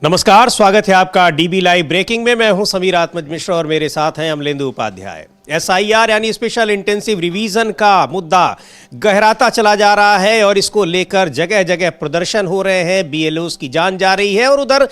नमस्कार, स्वागत है आपका डीबी लाइव ब्रेकिंग में। मैं हूं समीर आत्मज मिश्रा और मेरे साथ हैं अमलेंदु उपाध्याय। SIR यानी स्पेशल इंटेंसिव रिवीजन का मुद्दा गहराता चला जा रहा है और इसको लेकर जगह जगह प्रदर्शन हो रहे हैं, BLOs की जान जा रही है और उधर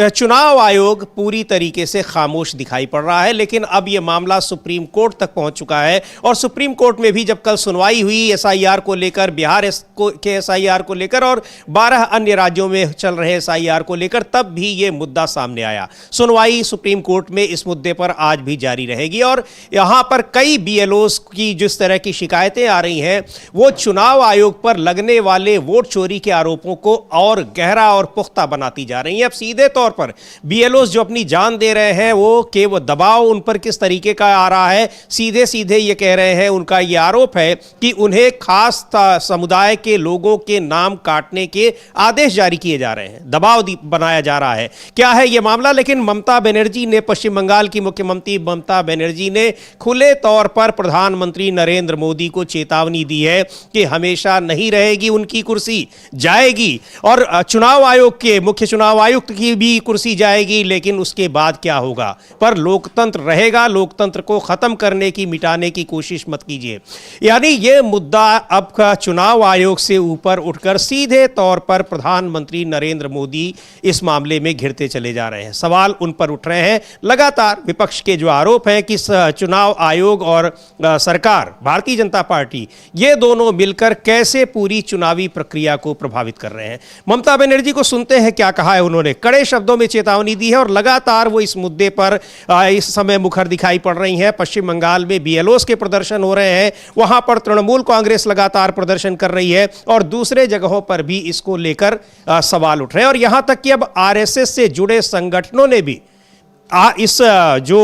चुनाव आयोग पूरी तरीके से खामोश दिखाई पड़ रहा है। लेकिन अब यह मामला सुप्रीम कोर्ट तक पहुंच चुका है और सुप्रीम कोर्ट में भी जब कल सुनवाई हुई SIR को लेकर, बिहार के SIR को लेकर और 12 अन्य राज्यों में चल रहे SIR को लेकर, तब भी यह मुद्दा सामने आया। सुनवाई सुप्रीम कोर्ट में इस मुद्दे पर आज भी जारी रहेगी और यहां पर कई BLOs की जिस तरह की शिकायतें आ रही हैं, वो चुनाव आयोग पर लगने वाले वोट चोरी के आरोपों को और गहरा और पुख्ता बनाती जा रही हैं। अब सीधे तौर पर BLOs जो अपनी जान दे रहे हैं, वो केवल दबाव उन पर किस तरीके का आ रहा है, सीधे सीधे ये कह रहे हैं, उनका ये आरोप है कि उन्हें खास समुदाय के लोगों के नाम काटने के आदेश जारी किए जा रहे हैं, दबाव बनाया जा रहा है। क्या है ये मामला? लेकिन ममता बनर्जी ने, पश्चिम बंगाल की मुख्यमंत्री ममता बनर्जी ने खुले तौर पर प्रधानमंत्री नरेंद्र मोदी को चेतावनी दी है कि हमेशा नहीं रहेगी उनकी कुर्सी, जाएगी और चुनाव आयोग के मुख्य चुनाव आयुक्त की भी कुर्सी जाएगी। लेकिन उसके बाद क्या होगा? पर लोकतंत्र रहेगा, लोकतंत्र को खत्म करने की, मिटाने की कोशिश मत कीजिए। यानी यह मुद्दा अब का चुनाव आयोग से ऊपर उठकर सीधे तौर पर प्रधानमंत्री नरेंद्र मोदी इस मामले में घिरते चले जा रहे हैं। सवाल उन पर उठ रहे हैं। लगातार विपक्ष के जो आरोप हैं कि चुनाव आयोग और सरकार, भारतीय जनता पार्टी, ये दोनों मिलकर कैसे पूरी चुनावी प्रक्रिया को प्रभावित कर रहे हैं। ममता बनर्जी को सुनते हैं क्या कहा है उन्होंने। कड़े शब्दों में चेतावनी दी है और लगातार वो इस मुद्दे पर इस समय मुखर दिखाई पड़ रही हैं। पश्चिम बंगाल में BLOs के प्रदर्शन हो रहे हैं, वहां पर तृणमूल कांग्रेस लगातार प्रदर्शन कर रही है और दूसरे जगहों पर भी इसको लेकर सवाल उठ रहे हैं और यहां तक कि अब RSS से जुड़े संगठनों ने भी इस जो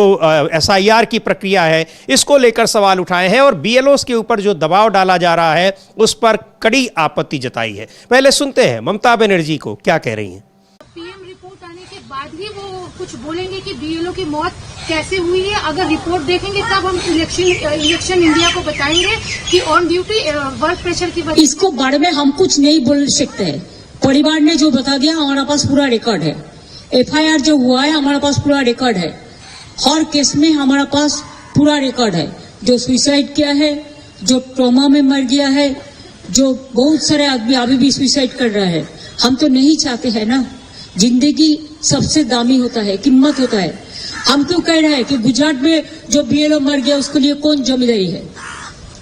SIR की प्रक्रिया है, इसको लेकर सवाल उठाए हैं और BLOs के ऊपर जो दबाव डाला जा रहा है उस पर कड़ी आपत्ति जताई है। पहले सुनते हैं ममता बनर्जी को क्या कह रही हैं। PM रिपोर्ट आने के बाद ही वो कुछ बोलेंगे कि BLO की मौत कैसे हुई है। अगर रिपोर्ट देखेंगे तब हम इलेक्शन इंडिया को बताएंगे कि ऑन ड्यूटी वर्क प्रेशर की वजह। इसको बारे में हम कुछ नहीं बोल सकते हैं। परिवार ने जो बता दिया, हमारे पास पूरा रिकॉर्ड है। FIR जो हुआ है, हमारे पास पूरा रिकॉर्ड है। हर केस में हमारे पास पूरा रिकॉर्ड है। जो सुसाइड किया है, जो ट्रॉमा में मर गया है, जो बहुत सारे आदमी अभी भी सुसाइड कर रहा है। हम तो नहीं चाहते हैं ना। जिंदगी सबसे दामी होता है, कीमत होता है। हम क्यों कह रहे हैं कि गुजरात में जो BLO मर गया उसके लिए कौन जिम्मेदारी है?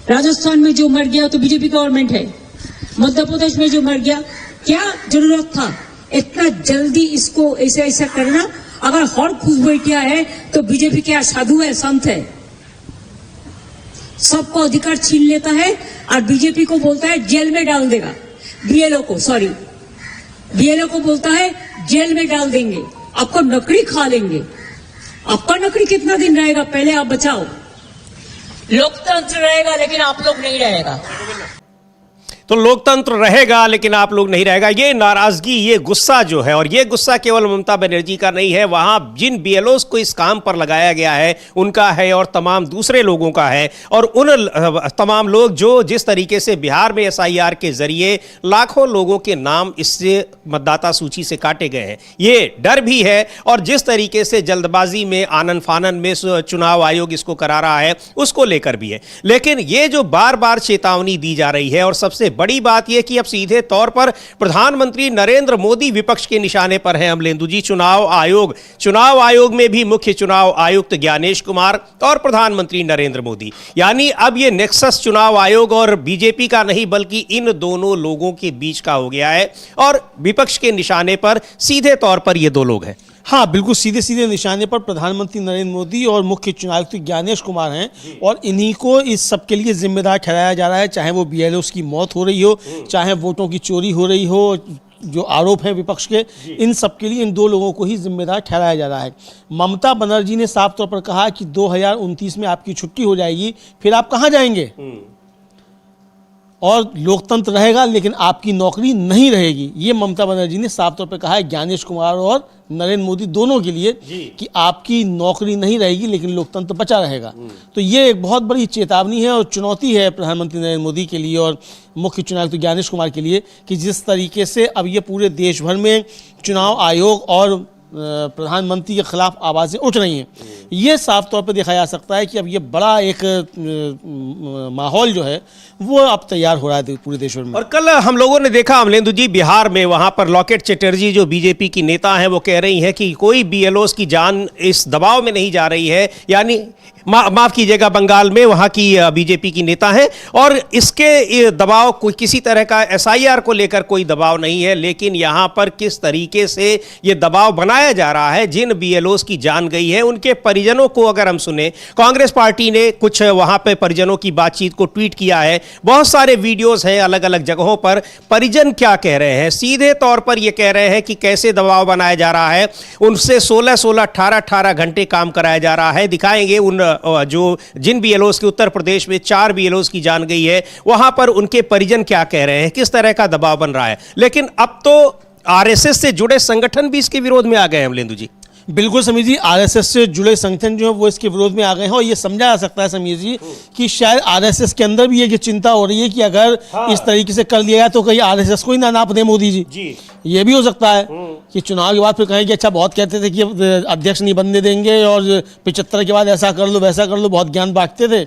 राजस्थान में जो मर गया तो BJP गवर्नमेंट है। मध्य प्रदेश में जो मर गया, क्या जरूरत था इतना जल्दी इसको ऐसा करना? अगर हर खुश बैठिया है तो BJP क्या साधु है, संत है? सबको अधिकार छीन लेता है और BJP को बोलता है जेल में डाल देगा। BLO को बोलता है जेल में डाल देंगे, आपको नौकरी खा लेंगे। आपका नौकरी कितना दिन रहेगा? पहले आप बचाओ। लोकतंत्र रहेगा लेकिन आप लोग नहीं रहेगा। तो लोकतंत्र रहेगा लेकिन आप लोग नहीं रहेगा। ये नाराजगी, ये गुस्सा जो है, और ये गुस्सा केवल ममता बनर्जी का नहीं है, वहां जिन BLOs को इस काम पर लगाया गया है उनका है और तमाम दूसरे लोगों का है। और उन तमाम लोग जो जिस तरीके से बिहार में SIR के जरिए लाखों लोगों के नाम इससे मतदाता सूची से काटे गए हैं, ये डर भी है। और जिस तरीके से जल्दबाजी में, आनन फानन में चुनाव आयोग इसको करा रहा है, उसको लेकर भी है। लेकिन ये जो बार बार चेतावनी दी जा रही है, और सबसे बड़ी बात यह कि अब सीधे तौर पर प्रधानमंत्री नरेंद्र मोदी विपक्ष के निशाने पर हैं। अमलेंदु जी, चुनाव आयोग में भी मुख्य चुनाव आयुक्त ज्ञानेश कुमार और प्रधानमंत्री नरेंद्र मोदी, यानी अब यह नेक्सस चुनाव आयोग और BJP का नहीं बल्कि इन दोनों लोगों के बीच का हो गया है और विपक्ष के निशाने पर सीधे तौर पर ये दो लोग हैं। हाँ, बिल्कुल सीधे सीधे निशाने पर प्रधानमंत्री नरेंद्र मोदी और मुख्य चुनाव आयुक्त ज्ञानेश कुमार हैं और इन्हीं को इस सब के लिए जिम्मेदार ठहराया जा रहा है। चाहे वो BLOs की मौत हो रही हो, चाहे वोटों की चोरी हो रही हो, जो आरोप हैं विपक्ष के, इन सब के लिए इन दो लोगों को ही जिम्मेदार ठहराया जा रहा है। ममता बनर्जी ने साफ तौर पर कहा कि 2029 में आपकी छुट्टी हो जाएगी, फिर आप कहाँ जाएंगे? और लोकतंत्र रहेगा लेकिन आपकी नौकरी नहीं रहेगी। ये ममता बनर्जी ने साफ तौर पर कहा है ज्ञानेश कुमार और नरेंद्र मोदी दोनों के लिए कि आपकी नौकरी नहीं रहेगी लेकिन लोकतंत्र बचा रहेगा। तो ये एक बहुत बड़ी चेतावनी है और चुनौती है प्रधानमंत्री नरेंद्र मोदी के लिए और मुख्य चुनाव आयुक्त ज्ञानेश कुमार के लिए कि जिस तरीके से अब ये पूरे देश भर में चुनाव आयोग और प्रधानमंत्री के खिलाफ आवाज़ें उठ रही हैं, ये साफ तौर पर देखा जा सकता है कि अब ये बड़ा एक माहौल जो है वो अब तैयार हो रहा है पूरे देश भर में। और कल हम लोगों ने देखा अमलेंदु जी बिहार में, वहां पर लॉकेट चटर्जी जो बीजेपी की नेता हैं वो कह रही हैं कि कोई बीएलओस की जान इस दबाव में नहीं जा रही है, यानी माफ कीजिएगा बंगाल में वहां की बीजेपी की नेता हैं और इसके दबाव कोई किसी तरह का एसआईआर को लेकर कोई दबाव नहीं है, लेकिन यहां पर किस तरीके से ये दबाव बनाया जा रहा है, जिन बीएलओस की जान गई है उनके परिजनों को अगर हम सुने, कांग्रेस पार्टी ने कुछ वहां पे परिजनों की बातचीत को ट्वीट किया है, बहुत सारे वीडियोस हैं अलग अलग जगहों पर। परिजन क्या कह रहे हैं, सीधे तौर पर ये कह रहे हैं कि कैसे दबाव बनाया जा रहा है, उनसे 16-16, 18-18 घंटे काम कराया जा रहा है। दिखाएंगे उन जो जिन बीएलओस के उत्तर प्रदेश में 4 बीएलओस की जान गई है, वहां पर उनके परिजन क्या कह रहे हैं, किस तरह का दबाव बन रहा है। लेकिन अब तो आरएसएस से जुड़े संगठन भी इसके विरोध में आ गए हैं अमलेंदु जी। बिल्कुल समीर जी, आरएसएस से जुड़े संगठन जो है वो इसके विरोध में आ गए हैं और ये समझा जा सकता है समीर जी कि शायद आरएसएस के अंदर भी ये चिंता हो रही है कि अगर इस तरीके से कर लिया जाए तो कहीं आरएसएस को ही ना नाप दे मोदी जी। ये भी हो सकता है कि चुनाव के बाद फिर कहें कि अच्छा बहुत कहते थे कि अध्यक्ष नहीं बनने देंगे और 75 के बाद ऐसा कर लो वैसा कर लो, बहुत ज्ञान बांटते थे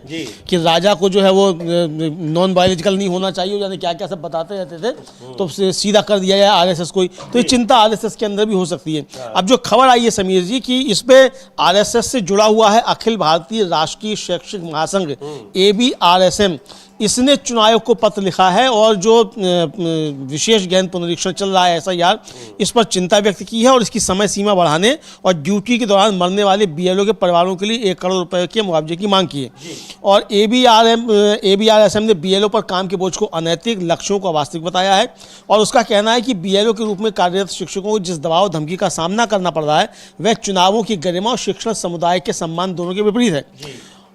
कि राजा को जो है वो नॉन बायोलॉजिकल नहीं होना चाहिए, यानी क्या क्या सब बताते रहते थे, तो सीधा कर दिया जाए आरएसएस को ही। तो ये चिंता आरएसएस के अंदर भी हो सकती है। अब जो खबर आई है समीर जी कि इस पे आरएसएस से जुड़ा हुआ है अखिल भारतीय राष्ट्रीय शैक्षिक महासंघ ABRSM, इसने चुनाव आयोग को पत्र लिखा है और जो विशेष गहन पुनरीक्षण चल रहा है SIR, इस पर चिंता व्यक्त की है और इसकी समय सीमा बढ़ाने और ड्यूटी के दौरान मरने वाले बीएलओ के परिवारों के लिए 1 करोड़ रुपए के मुआवजे की मांग की है। और ABRSM ने बीएलओ पर काम के बोझ को अनैतिक, लक्ष्यों को अवास्तविक बताया है और उसका कहना है कि बीएलओ के रूप में कार्यरत शिक्षकों को जिस दबाव धमकी का सामना करना पड़ रहा है वह चुनावों की गरिमा और शिक्षण समुदाय के सम्मान दोनों के विपरीत है।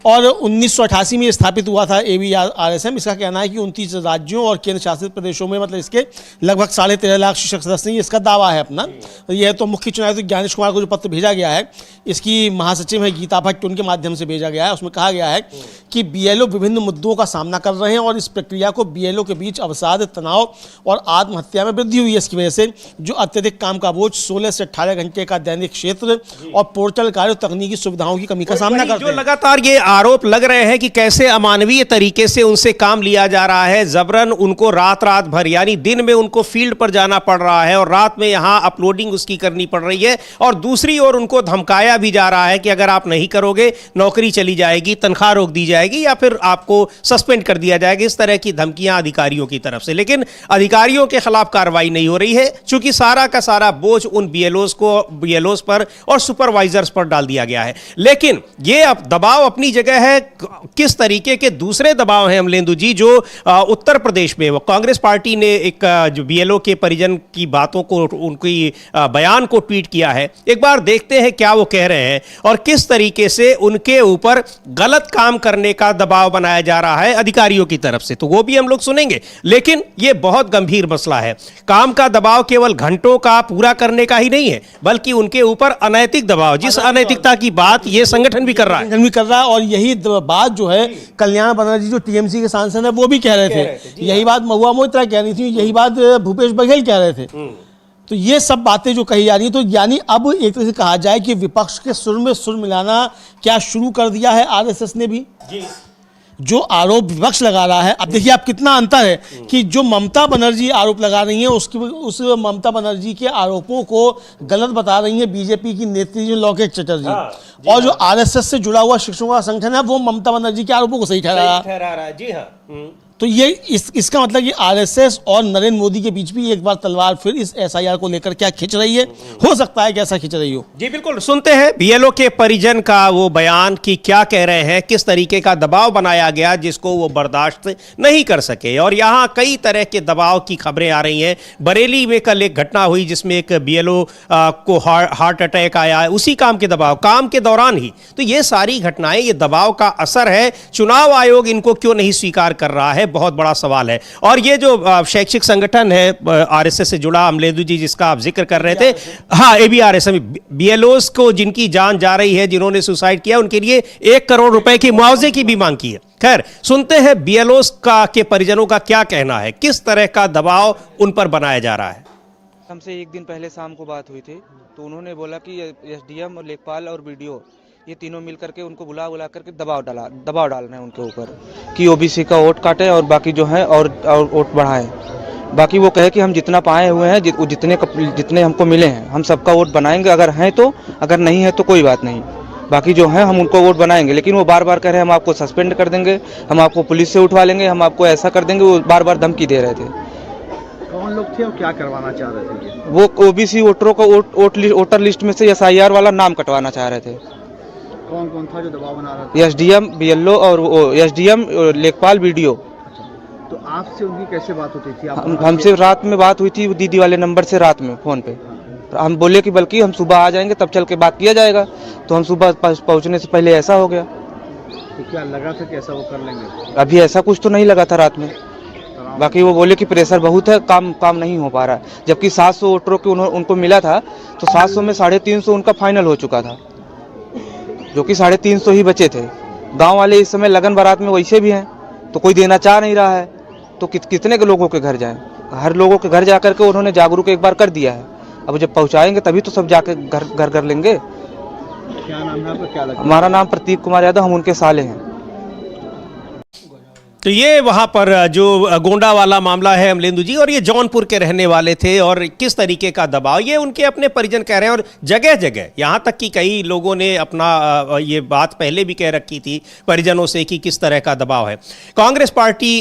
और 1988 में स्थापित हुआ था ABRSM। इसका कहना है कि 29 राज्यों और केंद्र शासित प्रदेशों में मतलब इसके लगभग 13.5 लाख शिक्षक सदस्य हैं, इसका दावा है अपना। यह तो मुख्य चुनाव आयुक्त ज्ञानेश कुमार को जो पत्र भेजा गया है, इसकी महासचिव है गीता भट्ट, उनके माध्यम से भेजा गया है। उसमें कहा गया है कि बीएलओ विभिन्न मुद्दों का सामना कर रहे हैं और इस प्रक्रिया को बीएलओ के बीच अवसाद, तनाव और आत्महत्या में वृद्धि हुई है। इसकी वजह से जो अत्यधिक काम का बोझ, 16 से 18 घंटे का दैनिक क्षेत्र और पोर्टल कार्य, तकनीकी सुविधाओं की कमी का सामना करते हैं। लगातार ये आरोप लग रहे हैं कि कैसे अमानवीय तरीके से उनसे काम लिया जा रहा है, जबरन उनको रात भर, यानी दिन में उनको फील्ड पर जाना पड़ रहा है और रात में यहां अपलोडिंग उसकी करनी पड़ रही है, और दूसरी ओर उनको धमकाया भी जा रहा है कि अगर आप नहीं करोगे नौकरी चली जाएगी, तनख्वाह रोक दी जाएगी या फिर आपको सस्पेंड कर दिया जाएगा। इस तरह की धमकियां अधिकारियों की तरफ से, लेकिन अधिकारियों के खिलाफ कार्रवाई नहीं हो रही है क्योंकि सारा का सारा बोझ उन बीएलओस पर और सुपरवाइजर्स पर डाल दिया गया है। लेकिन ये अब दबाव अपनी जगह है। किस तरीके के दूसरे दबाव हैं अमलेंदु जी, जो उत्तर प्रदेश में कांग्रेस पार्टी ने एक जो बीएलओ के परिजन की बातों को, उनकी बयान को ट्वीट किया है। एक बार देखते हैं क्या वो कह रहे हैं और किस तरीके से उनके ऊपर गलत काम करने का दबाव बनाया जा रहा है अधिकारियों की तरफ से, तो वो भी हम लोग सुनेंगे। लेकिन ये बहुत गंभीर मसला है। काम का दबाव केवल घंटों का पूरा करने का ही नहीं है, बल्कि उनके ऊपर अनैतिक दबाव, जिस अनैतिकता की बात ये संगठन भी कर रहा है और यही बात जो है कल्याण बनर्जी जो टीएमसी के सांसद है वो भी कह रहे थे। यही बात महुआ मोइत्रा कह रही थी, यही बात भूपेश बघेल कह रहे थे। तो ये सब बातें जो कही जा रही है, तो यानी अब एक तरह से कहा जाए कि विपक्ष के सुर में सुर मिलाना क्या शुरू कर दिया है आरएसएस ने भी। जो आरोप विपक्ष लगा रहा है, अब देखिए आप कितना अंतर है कि जो ममता बनर्जी आरोप लगा रही है उस ममता बनर्जी के आरोपों को गलत बता रही है बीजेपी की नेत्री जो लॉकेट चटर्जी, और जो आरएसएस से जुड़ा हुआ शिक्षकों का संगठन है वो ममता बनर्जी के आरोपों को सही ठहरा रहा है। जी हाँ। तो ये इसका मतलब कि आरएसएस और नरेंद्र मोदी के बीच भी एक बार तलवार फिर इस एसआईआर को लेकर क्या खिंच रही है, हो सकता है कि ऐसा खिंच रही हो। जी बिल्कुल, सुनते हैं बीएलओ के परिजन का वो बयान कि क्या कह रहे हैं, किस तरीके का दबाव बनाया गया जिसको वो बर्दाश्त नहीं कर सके। और यहाँ कई तरह के दबाव की खबरें आ रही हैं। बरेली में कल एक घटना हुई जिसमें एक बीएलओ को हार्ट अटैक आया, उसी काम के दबाव, काम के दौरान ही। तो ये सारी घटनाएं, ये दबाव का असर है। चुनाव आयोग इनको क्यों नहीं स्वीकार कर रहा है? बहुत बड़ा सवाल है। और ये जो शैक्षिक संगठन है आरएसएस से जुड़ा, अमलेंदु जी जिसका आप जिक्र कर रहे थे, हाँ ABRS, BLOs को जिनकी जान जा रही है, जिन्होंने सुसाइड किया, उनके लिए 1 करोड़ रुपए की मुआवजे की भी मांग की है। खैर, सुनते हैं BLOs के परिजनों का क्या कहना है, किस तरह का दबाव उन पर बनाया जा रहा है। हमसे एक दिन पहले शाम को बात हुई थी, तो उन्होंने बोला कि SDM और लेखपाल और BDO ये तीनों मिल करके उनको बुला करके दबाव डालना है उनके ऊपर कि OBC का वोट काटे और बाकी जो है और वोट बढ़ाएं। बाकी वो कहे कि हम जितना पाए हुए हैं, जितने हमको मिले हैं, हम सबका वोट बनाएंगे, अगर हैं तो, अगर नहीं है तो कोई बात नहीं, बाकी जो है हम उनको वोट बनाएंगे। लेकिन वो बार बार कह रहे हैं हम आपको सस्पेंड कर देंगे, हम आपको पुलिस से उठवा लेंगे, हम आपको ऐसा कर देंगे। वो बार बार धमकी दे रहे थे। कौन लोग थे और क्या करवाना चाह रहे थे ये? वो OBC वोटरों को वोटर लिस्ट में से SIR वाला नाम कटवाना चाह रहे थे। कौन कौन था जो दबाव बना रहा था? SDM, BLO और SDM, लेखपाल, BDO। तो आपसे उनकी कैसे बात होती थी? हमसे रात में बात हुई थी दीदी वाले नंबर से, रात में फ़ोन पे। हम बोले कि बल्कि हम सुबह आ जाएंगे तब चल के बात किया जाएगा, तो हम सुबह पहुंचने से पहले ऐसा हो गया। तो क्या लगा था कि ऐसा वो कर लेंगे? अभी ऐसा कुछ तो नहीं लगा था रात में। बाकी वो बोले कि प्रेशर बहुत है, काम नहीं हो पा रहा है। जबकि 700 वोटरों के उनको मिला था, तो 700 में 350 उनका फाइनल हो चुका था, जो कि 350 ही बचे थे। गांव वाले इस समय लगन बारात में वैसे भी हैं, तो कोई देना चाह नहीं रहा है, तो कितने के लोगों के घर जाएं? हर लोगों के घर जाकर के उन्होंने जागरूक एक बार कर दिया है। अब जब पहुंचाएंगे तभी तो सब जाके घर कर लेंगे। क्या नाम है आपका, क्या लगता है? हमारा नाम प्रतीक कुमार यादव, हम उनके साले हैं। तो ये वहाँ पर जो गोंडा वाला मामला है अमलेंदु जी, और ये जौनपुर के रहने वाले थे, और किस तरीके का दबाव ये उनके अपने परिजन कह रहे हैं। और जगह जगह यहाँ तक कि कई लोगों ने अपना ये बात पहले भी कह रखी थी परिजनों से कि किस तरह का दबाव है। कांग्रेस पार्टी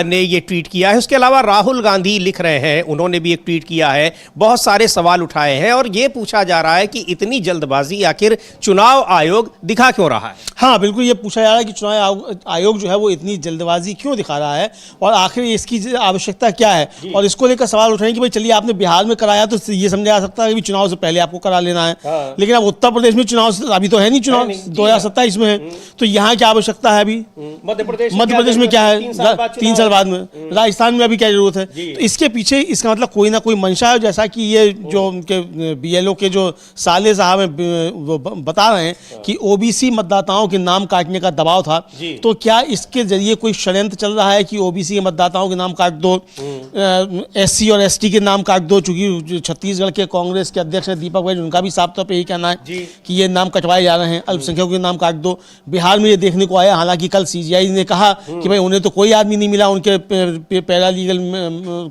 ने ये ट्वीट किया है, उसके अलावा राहुल गांधी लिख रहे हैं, उन्होंने भी एक ट्वीट किया है, बहुत सारे सवाल उठाए हैं, और ये पूछा जा रहा है कि इतनी जल्दबाजी आखिर चुनाव आयोग दिखा क्यों रहा है। हाँ बिल्कुल, ये पूछा जा रहा है कि चुनाव आयोग जो है वो इतनी जल्दबाजी क्यों दिखा रहा है और आखिर इसकी आवश्यकता क्या है। और इसको लेकर सवाल उठ रहे हैं कि भाई चलिए आपने बिहार में कराया तो ये समझा जा सकता है कि चुनाव से पहले आपको करा लेना है। हाँ। लेकिन अब उत्तर प्रदेश में चुनाव अभी तो है नहीं, चुनाव 2027 में है, तो यहाँ क्या आवश्यकता है? अभी मध्य प्रदेश में क्या है, 3 साल बाद में, राजस्थान में अभी क्या जरूरत है? तो इसके पीछे इसका मतलब कोई ना कोई मंशा है। जैसा कि ये जो उनके BLO के जो साले साहब हैं वो बता रहे हैं कि OBC मतदाताओं के नाम काटने का दबाव था, तो क्या इसके जरिए कोई षड्यंत्र चल रहा है कि OBC के मतदाताओं के नाम काट दो, SC और ST के नाम काट दो? चूंकि छत्तीसगढ़ के कांग्रेस के अध्यक्ष हैं दीपक बैज, उनका भी साफ तौर पे यही कहना है कि ये नाम कटवाए जा रहे हैं, अल्पसंख्यकों के नाम काट दो। बिहार में ये देखने को आया, हालांकि कल CGI ने कहा कि भाई उन्हें तो कोई आदमी नहीं मिला उनके पैरालीगल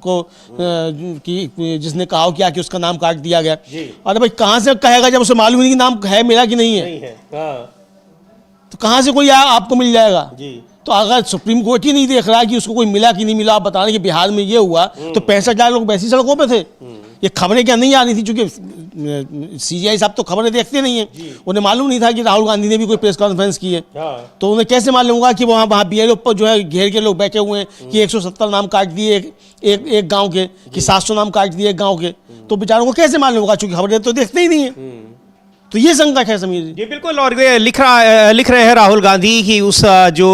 को कि जिसने कहा क्या कि उसका नाम काट दिया गया। अरे भाई कहाँ से कहेगा जब उसे मालूम नहीं कि नाम है मेरा कि नहीं है, तो कहाँ से कोई आपको मिल जाएगा? तो अगर सुप्रीम कोर्ट ही नहीं देख रहा कि उसको कोई मिला कि नहीं मिला, आप बता रहे कि बिहार में ये हुआ, तो 65 लाख लोग वैसी सड़कों पे थे। ये खबरें क्या नहीं आ रही थी? चूंकि CGI साहब तो खबरें देखते नहीं है, उन्हें मालूम नहीं था कि राहुल गांधी ने भी कोई प्रेस कॉन्फ्रेंस की है। तो उन्हें कैसे मालूम होगा कि वहाँ BLO पर जो है घेर के लोग बैठे हुए हैं कि 170 नाम काट दिए एक गाँव के, कि 700 नाम काट दिए एक गाँव के? तो बेचारों को कैसे मालूम होगा? चूंकि खबरें तो देखते ही नहीं है। तो ये संकट है समीर जी। बिल्कुल। और ये लिख रहे हैं राहुल गांधी कि उस जो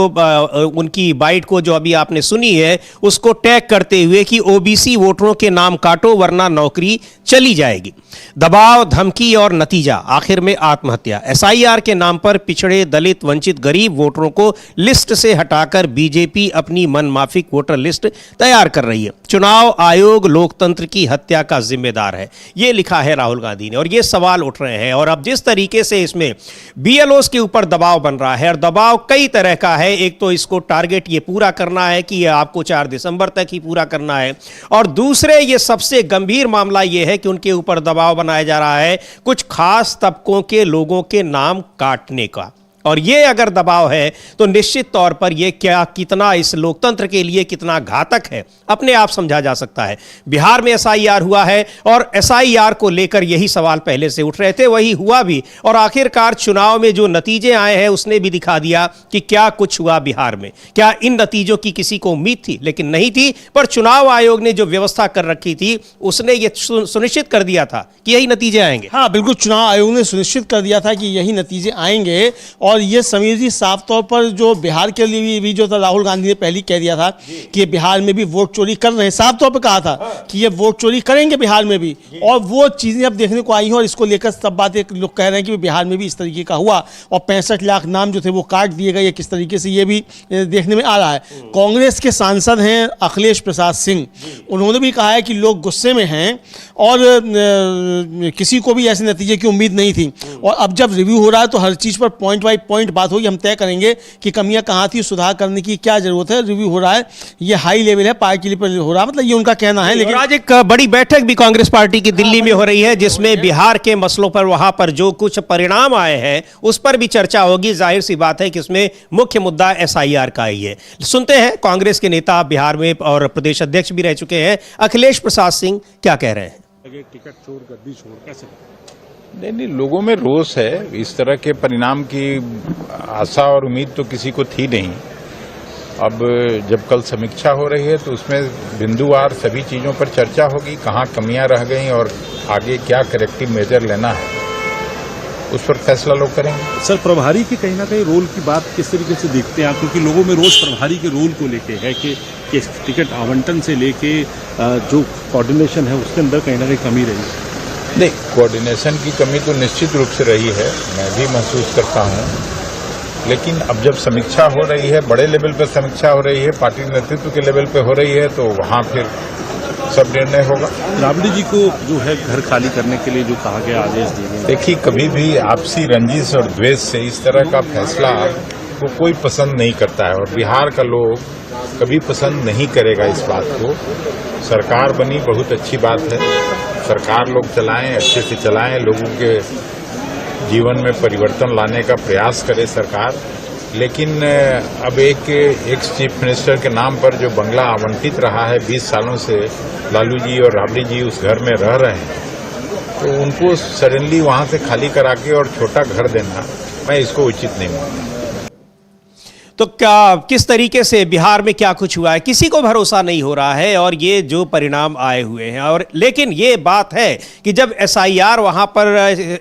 उनकी बाइट को जो अभी आपने सुनी है उसको टैग करते हुए कि OBC वोटरों के नाम काटो वरना नौकरी चली जाएगी। दबाव, धमकी और नतीजा आखिर में आत्महत्या। SIR के नाम पर पिछड़े, दलित, वंचित, गरीब वोटरों को लिस्ट से हटाकर बीजेपी अपनी मनमाफिक वोटर लिस्ट तैयार कर रही है। चुनाव आयोग लोकतंत्र की हत्या का जिम्मेदार है, ये लिखा है राहुल गांधी ने। और ये सवाल उठ रहे हैं, और अब जिस तरीके से इसमें BLOs के ऊपर दबाव बन रहा है, और दबाव कई तरह का है। एक तो इसको टारगेट ये पूरा करना है कि आपको 4 दिसंबर तक ही पूरा करना है, और दूसरे ये सबसे गंभीर मामला ये है कि उनके ऊपर दबाव बनाया जा रहा है कुछ खास तबकों के लोगों के नाम काटने का। और ये अगर दबाव है तो निश्चित तौर पर ये कितना इस लोकतंत्र के लिए कितना घातक है अपने आप समझा जा सकता है। बिहार में SIR हुआ है, और SIR को लेकर यही सवाल पहले से उठ रहे थे, वही हुआ भी, और आखिरकार चुनाव में जो नतीजे आए हैं उसने भी दिखा दिया कि क्या कुछ हुआ बिहार में। क्या इन नतीजों की किसी को उम्मीद थी? लेकिन नहीं थी। पर चुनाव आयोग ने जो व्यवस्था कर रखी थी उसने ये सुनिश्चित कर दिया था कि यही नतीजे आएंगे। हाँ बिल्कुल, चुनाव आयोग ने सुनिश्चित कर दिया था कि यही नतीजे आएंगे। और और ये समीर जी साफ तौर पर जो बिहार के लिए भी जो था, राहुल गांधी ने पहले कह दिया था कि बिहार में भी वोट चोरी कर रहे हैं, साफ तौर पर कहा था कि ये वोट चोरी करेंगे बिहार में भी, और वो चीज़ें अब देखने को आई हैं। और इसको लेकर सब बातें लोग कह रहे हैं कि बिहार में भी इस तरीके का हुआ और 65 लाख नाम जो थे वो काट दिए गए, किस तरीके से ये भी देखने में आ रहा है। कांग्रेस के सांसद हैं अखिलेश प्रसाद सिंह, उन्होंने भी कहा है कि लोग गुस्से में हैं और किसी को भी ऐसे नतीजे की उम्मीद नहीं थी, और अब जब रिव्यू हो रहा है तो हर चीज़ पर पॉइंट बाय पॉइंट बात होगी, हम तय करेंगे कि कमियां कहाँ थी, सुधार करने की क्या जरूरत है। रिव्यू हो रहा है, ये हाई लेवल है, पार्टी लेवल हो रहा है, मतलब ये उनका कहना है। लेकिन आज एक बड़ी बैठक भी कांग्रेस पार्टी की दिल्ली में हो रही है, जिसमें बिहार के मसलों पर, वहां पर जो कुछ परिणाम आए हैं उस पर भी चर्चा होगी। जाहिर सी बात है कि इसमें मुख्य मुद्दा SIR का ही है। सुनते हैं कांग्रेस के नेता, बिहार में और प्रदेश अध्यक्ष भी रह चुके हैं, अखिलेश प्रसाद सिंह क्या कह रहे हैं। टिकट चोर, गद्दी चोर, कैसे? नहीं, लोगों में रोष है। इस तरह के परिणाम की आशा और उम्मीद तो किसी को थी नहीं। अब जब कल समीक्षा हो रही है तो उसमें बिंदुवार सभी चीजों पर चर्चा होगी, कहाँ कमियां रह गई और आगे क्या करेक्टिव मेजर लेना है, उस पर फैसला लोग करेंगे। सर, प्रभारी के कहीं ना कहीं रोल की बात किस तरीके से देखते हैं आप? क्योंकि लोगों में रोज प्रभारी के रोल को लेके है कि टिकट आवंटन से लेके जो कोऑर्डिनेशन है उसके अंदर कहीं ना कहीं कमी रही। नहीं, कोऑर्डिनेशन की कमी तो निश्चित रूप से रही है, मैं भी महसूस करता हूँ। लेकिन अब जब समीक्षा हो रही है, बड़े लेवल पर समीक्षा हो रही है, पार्टी नेतृत्व के लेवल पर हो रही है, तो वहाँ फिर सब निर्णय होगा। राबड़ी जी को जो है घर खाली करने के लिए जो कहा गया, आदेश दिए गए। देखिए, कभी भी आपसी रंजिश और द्वेष से इस तरह का फैसला को कोई पसंद नहीं करता है, और बिहार का लोग कभी पसंद नहीं करेगा इस बात को। सरकार बनी, बहुत अच्छी बात है, सरकार लोग चलाएं, अच्छे से चलाएं, लोगों के जीवन में परिवर्तन लाने का प्रयास करे सरकार। लेकिन अब एक एक्स चीफ मिनिस्टर के नाम पर जो बंगला आवंटित रहा है 20 सालों से, लालू जी और राबड़ी जी उस घर में रह रहे हैं, तो उनको सडनली वहां से खाली करा के और छोटा घर देना, मैं इसको उचित नहीं मानता। तो क्या, किस तरीके से बिहार में क्या कुछ हुआ है, किसी को भरोसा नहीं हो रहा है, और ये जो परिणाम आए हुए हैं। और लेकिन ये बात है कि जब SIR वहां पर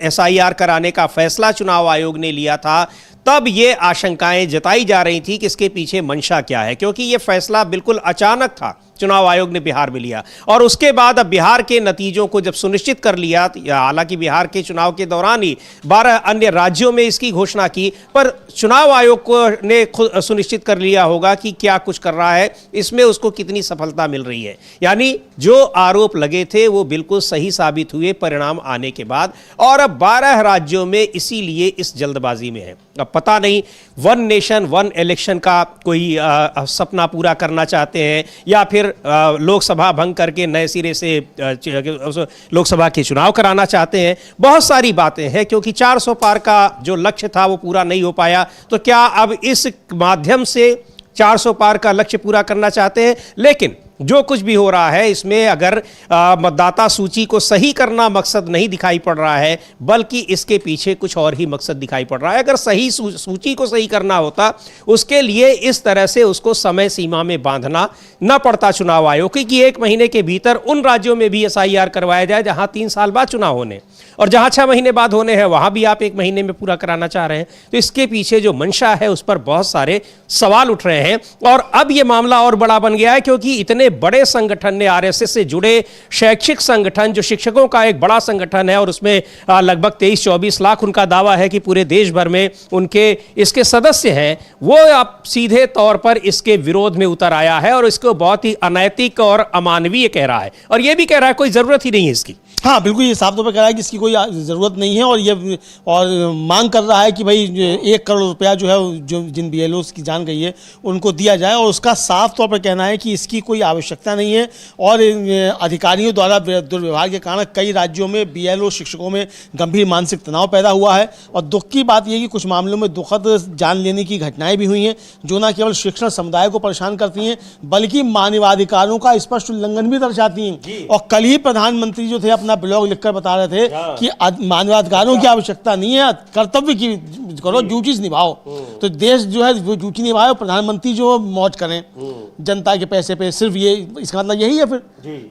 SIR कराने का फैसला चुनाव आयोग ने लिया था, तब ये आशंकाएं जताई जा रही थी कि इसके पीछे मंशा क्या है, क्योंकि ये फैसला बिल्कुल अचानक था, चुनाव आयोग ने बिहार में लिया, और उसके बाद अब बिहार के नतीजों को जब सुनिश्चित कर लिया, हालांकि बिहार के चुनाव के दौरान ही 12 अन्य राज्यों में इसकी घोषणा की, पर चुनाव आयोग को ने खुद सुनिश्चित कर लिया होगा कि क्या कुछ कर रहा है, इसमें उसको कितनी सफलता मिल रही है। यानी जो आरोप लगे थे वो बिल्कुल सही साबित हुए परिणाम आने के बाद, और अब 12 राज्यों में इसीलिए इस जल्दबाजी में है। अब पता नहीं वन नेशन वन इलेक्शन का कोई सपना पूरा करना चाहते हैं, या फिर लोकसभा भंग करके नए सिरे से लोकसभा के चुनाव कराना चाहते हैं। बहुत सारी बातें हैं, क्योंकि 400 पार का जो लक्ष्य था वो पूरा नहीं हो पाया, तो क्या अब इस माध्यम से 400 पार का लक्ष्य पूरा करना चाहते हैं? लेकिन जो कुछ भी हो रहा है इसमें अगर मतदाता सूची को सही करना मकसद नहीं दिखाई पड़ रहा है, बल्कि इसके पीछे कुछ और ही मकसद दिखाई पड़ रहा है। अगर सही सूची को सही करना होता, उसके लिए इस तरह से उसको समय सीमा में बांधना न पड़ता चुनाव आयोग कि 1 महीने के भीतर उन राज्यों में भी SIR करवाया जाए जहां 3 साल बाद चुनाव होने, और जहां 6 महीने बाद होने हैं वहां भी आप 1 महीने में पूरा कराना चाह रहे हैं। तो इसके पीछे जो मंशा है उस पर बहुत सारे सवाल उठ रहे हैं, और अब यह मामला और बड़ा बन गया है, क्योंकि इतने बड़े संगठन ने, RSS से जुड़े शैक्षिक संगठन, जो शिक्षकों का एक बड़ा संगठन है, और उसमें लगभग 23-24 लाख उनका दावा है कि पूरे देश भर में उनके इसके सदस्य हैं, वो अब सीधे तौर पर इसके विरोध में उतर आया है और इसको बहुत ही अनैतिक और अमानवीय कह रहा है, और यह भी कह रहा है कोई जरूरत ही नहीं है इसकी। हाँ, बिल्कुल, ये साफ तौर पर कह रहा है कि इसकी कोई ज़रूरत नहीं है, और मांग कर रहा है कि भाई 1 करोड़ रुपया जो है, जो जिन BLOs की जान गई है उनको दिया जाए, और उसका साफ तौर पर कहना है कि इसकी कोई आवश्यकता नहीं है। और अधिकारियों द्वारा दुर्व्यवहार के कारण कई राज्यों में BLO शिक्षकों में गंभीर मानसिक तनाव पैदा हुआ है, और दुख की बात यह कि कुछ मामलों में दुखद जान लेने की घटनाएं भी हुई हैं, जो न केवल शिक्षण समुदाय को परेशान करती हैं, बल्कि मानवाधिकारों का स्पष्ट उल्लंघन भी दर्शाती हैं। और कल ही प्रधानमंत्री जो थे अपना ब्लॉग लिखकर बता रहे थे कि मानवाधिकारों की आवश्यकता नहीं है, कर्तव्य की करो, ड्यूटीज निभाओ। तो देश जो है वो ड्यूटी निभाए और प्रधानमंत्री जो मौज करें जनता के पैसे पे, सिर्फ ये इसका मतलब यही है फिर।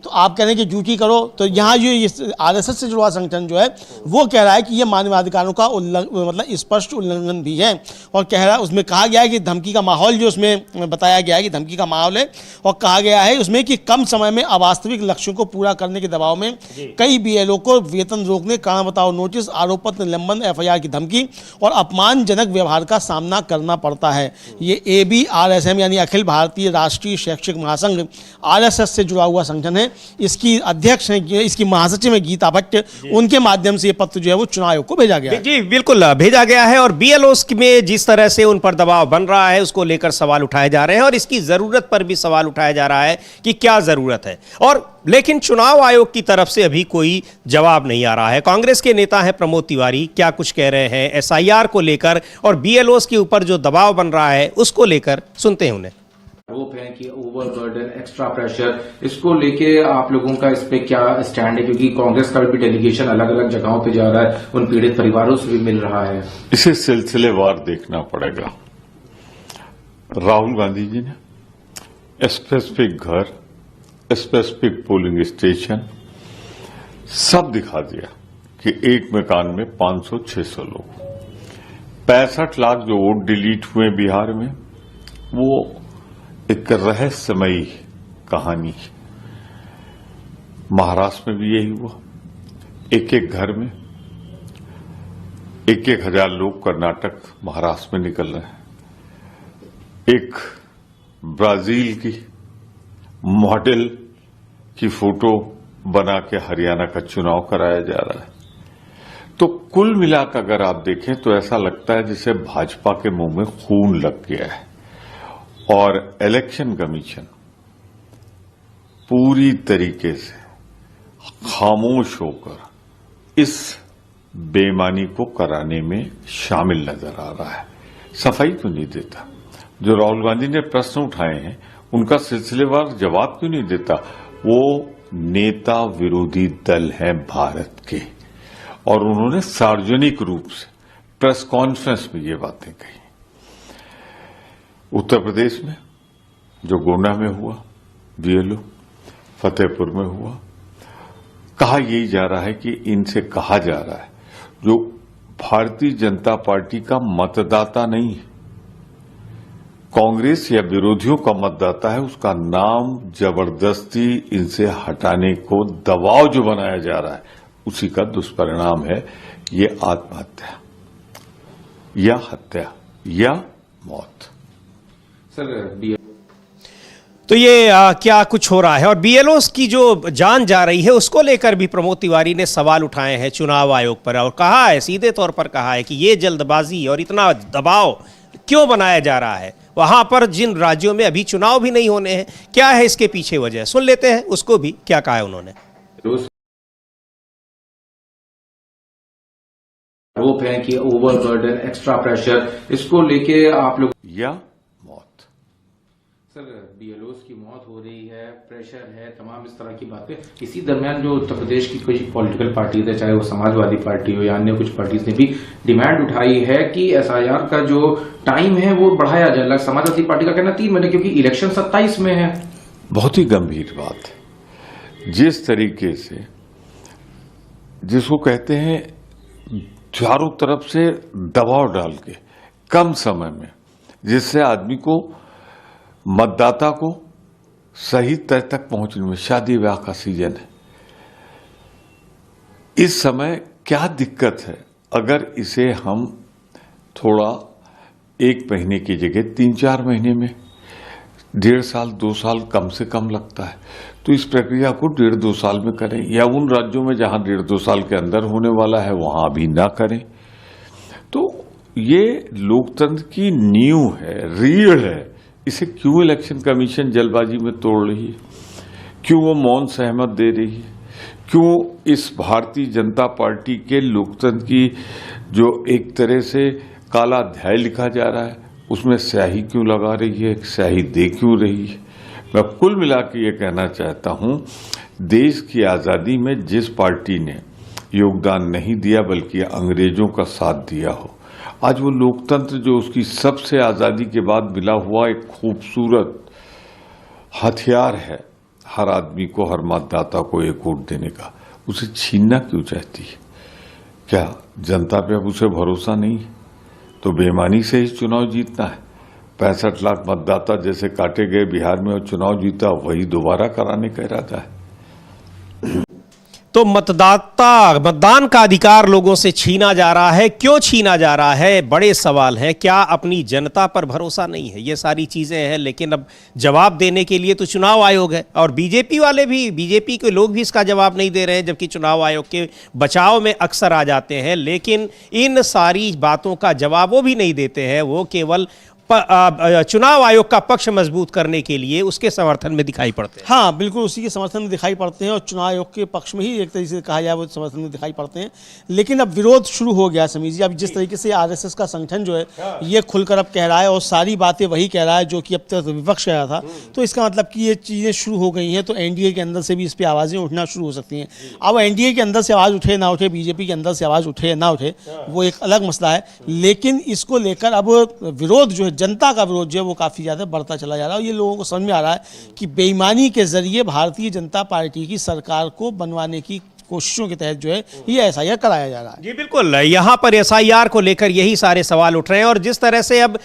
तो आप कह रहे हैं कि ड्यूटी करो, तो यहाँ जो आरएसएस से जुड़ा संगठन जो है वो कह रहा है कि ये मानवाधिकारों का मतलब स्पष्ट उल्लंघन भी है, और कह रहा है उसमें कहा गया है कि धमकी का माहौल, जो उसमें बताया गया है कि धमकी का माहौल है, और कहा गया है उसमें कि कम समय में अवास्तविक लक्ष्यों को पूरा करने के दबाव में कई बीएलओ को वेतन रोकने, कारण बताओ नोटिस, आरोप पत्र निलंबन, एफआईआर की धमकी और अपमानजनक व्यवहार का सामना करना पड़ता है। ये ABRSM यानी अखिल भारतीय राष्ट्रीय शैक्षिक महासंघ आरएसएस से जुड़ा हुआ संगठन है। इसकी अध्यक्ष है, इसकी महासचिव है गीता भट्ट, उनके माध्यम से ये पत्र जो है वो चुनाव आयोग को भेजा गया है। जी बिल्कुल भेजा गया है, और BLOs में जिस तरह से उन पर दबाव बन रहा है उसको लेकर सवाल उठाए जा रहे हैं, और इसकी जरूरत पर भी सवाल उठाया जा रहा है कि क्या जरूरत है। और लेकिन चुनाव आयोग की तरफ से अभी कोई जवाब नहीं आ रहा है। कांग्रेस के नेता हैं प्रमोद तिवारी, क्या कुछ कह रहे हैं SIR को लेकर और BLOs के ऊपर जो दबाव बन रहा है उसको लेकर, सुनते हैं उन्हें। आरोप है कि ओवरबर्डन, एक्स्ट्रा प्रेशर, इसको लेके आप लोगों का इस पे क्या स्टैंड है? क्योंकि कांग्रेस का भी डेलीगेशन अलग अलग जगहों पे जा रहा है, उन पीड़ित परिवारों से भी मिल रहा है। इसे सिलसिलेवार देखना पड़ेगा। राहुल गांधी जी ने स्पेसिफिक घर, स्पेसिफिक पोलिंग स्टेशन सब दिखा दिया कि एक मकान में 500-600 लोग, 65 लाख जो वोट डिलीट हुए बिहार में, वो एक रहस्यमयी कहानी है। महाराष्ट्र में भी यही हुआ, एक एक घर में 1,000 लोग कर्नाटक महाराष्ट्र में निकल रहे हैं। एक ब्राजील की मॉडल की फोटो बना के हरियाणा का चुनाव कराया जा रहा है। तो कुल मिलाकर अगर आप देखें तो ऐसा लगता है जैसे भाजपा के मुंह में खून लग गया है, और इलेक्शन कमीशन पूरी तरीके से खामोश होकर इस बेईमानी को कराने में शामिल नजर आ रहा है। सफाई क्यों नहीं देता? जो राहुल गांधी ने प्रश्न उठाए हैं उनका सिलसिलेवार जवाब क्यों नहीं देता? वो नेता विरोधी दल हैं भारत के, और उन्होंने सार्वजनिक रूप से प्रेस कॉन्फ्रेंस में ये बातें कही। उत्तर प्रदेश में जो गोंडा में हुआ, BLO फतेहपुर में हुआ, कहा यही जा रहा है कि इनसे कहा जा रहा है जो भारतीय जनता पार्टी का मतदाता नहीं है, कांग्रेस या विरोधियों का मतदाता है, उसका नाम जबरदस्ती इनसे हटाने को दबाव जो बनाया जा रहा है, उसी का दुष्परिणाम है ये आत्महत्या या हत्या या मौत। सर तो ये क्या कुछ हो रहा है, और BLOs की जो जान जा रही है उसको लेकर भी प्रमोद तिवारी ने सवाल उठाए हैं चुनाव आयोग पर, और कहा है, सीधे तौर पर कहा है कि ये जल्दबाजी और इतना दबाव क्यों बनाया जा रहा है वहां पर जिन राज्यों में अभी चुनाव भी नहीं होने हैं। क्या है इसके पीछे वजह, सुन लेते हैं उसको भी, क्या कहा है उन्होंने। आरोप है कि ओवरबर्डन, एक्स्ट्रा प्रेशर, इसको लेके आप लोग या मौत। सर BLOs की मौत हो रही है, प्रेशर है, तमाम इस तरह की बातें। इसी दरमियान जो उत्तर प्रदेश की कोई पॉलिटिकल पार्टी है, चाहे वो समाजवादी पार्टी हो या अन्य कुछ पार्टीज ने भी डिमांड उठाई है कि SIR का जो टाइम है वो बढ़ाया जाए। समाजवादी पार्टी का कहना 3 महीने, क्योंकि इलेक्शन 27 में है। बहुत ही गंभीर बात है। जिस तरीके से, जिसको कहते हैं चारों तरफ से दबाव डाल के कम समय में, जिससे आदमी को, मतदाता को सही तय तक पहुंचने में, शादी ब्याह का सीजन है, इस समय क्या दिक्कत है अगर इसे हम थोड़ा 1 महीने की जगह 3-4 महीने में, 1.5 साल 2 साल कम से कम लगता है, तो इस प्रक्रिया को 1.5-2 साल में करें, या उन राज्यों में जहां 1.5-2 साल के अंदर होने वाला है वहां भी ना करें। तो ये लोकतंत्र की नींव है, रीढ़ है, इसे क्यों इलेक्शन कमीशन जल्दबाजी में तोड़ रही है? क्यों वो मौन सहमत दे रही है? क्यों इस भारतीय जनता पार्टी के लोकतंत्र की जो एक तरह से काला अध्याय लिखा जा रहा है उसमें स्याही क्यों लगा रही है, स्याही दे क्यों रही है? मैं कुल मिला के ये कहना चाहता हूं, देश की आज़ादी में जिस पार्टी ने योगदान नहीं दिया बल्कि अंग्रेजों का साथ दिया हो, आज वो लोकतंत्र जो उसकी सबसे आज़ादी के बाद मिला हुआ एक खूबसूरत हथियार है हर आदमी को, हर मतदाता को एक वोट देने का, उसे छीनना क्यों चाहती है? क्या जनता पे अब उसे भरोसा नहीं है? तो बेईमानी से ही चुनाव जीतना है। 65 लाख मतदाता जैसे काटे गए बिहार में और चुनाव जीता, वही दोबारा कराने का इरादा है। तो मतदान का अधिकार लोगों से छीना जा रहा है। क्यों छीना जा रहा है? बड़े सवाल हैं। क्या अपनी जनता पर भरोसा नहीं है? ये सारी चीजें हैं, लेकिन अब जवाब देने के लिए तो चुनाव आयोग है, और बीजेपी वाले भी, बीजेपी के लोग भी इसका जवाब नहीं दे रहे हैं, जबकि चुनाव आयोग के बचाव में अक्सर आ जाते हैं। लेकिन इन सारी बातों का जवाब वो भी नहीं देते हैं, वो केवल चुनाव आयोग का पक्ष मजबूत करने के लिए उसके समर्थन में दिखाई पड़ते हैं। हाँ, बिल्कुल उसी के समर्थन में दिखाई पड़ते हैं और चुनाव आयोग के पक्ष में ही एक तरीके से कहा जाए वो समर्थन में दिखाई पड़ते हैं। लेकिन अब विरोध शुरू हो गया समीर जी। अब जिस तरीके से आरएसएस का संगठन जो है ये खुलकर अब कह रहा है और सारी बातें वही कह रहा है जो कि अब तक विपक्ष कह रहा था, तो इसका मतलब कि ये चीज़ें शुरू हो गई हैं, तो एनडीए के अंदर से भी इस पर आवाज़ें उठना शुरू हो सकती हैं। अब एनडीए के अंदर से आवाज़ उठे ना उठे, बीजेपी के अंदर से आवाज़ उठे ना उठे, वो एक अलग मसला है। लेकिन इसको लेकर अब विरोध जो है, जनता का विरोध जो है वो काफ़ी ज़्यादा बढ़ता चला जा रहा है। और ये लोगों को समझ में आ रहा है कि बेईमानी के जरिए भारतीय जनता पार्टी की सरकार को बनवाने की कोशिशों के तहत जो है ये एसआईआर कराया जा रहा है। जी बिल्कुल, यहाँ पर एसआईआर को लेकर यही सारे सवाल उठ रहे हैं। और जिस तरह से अब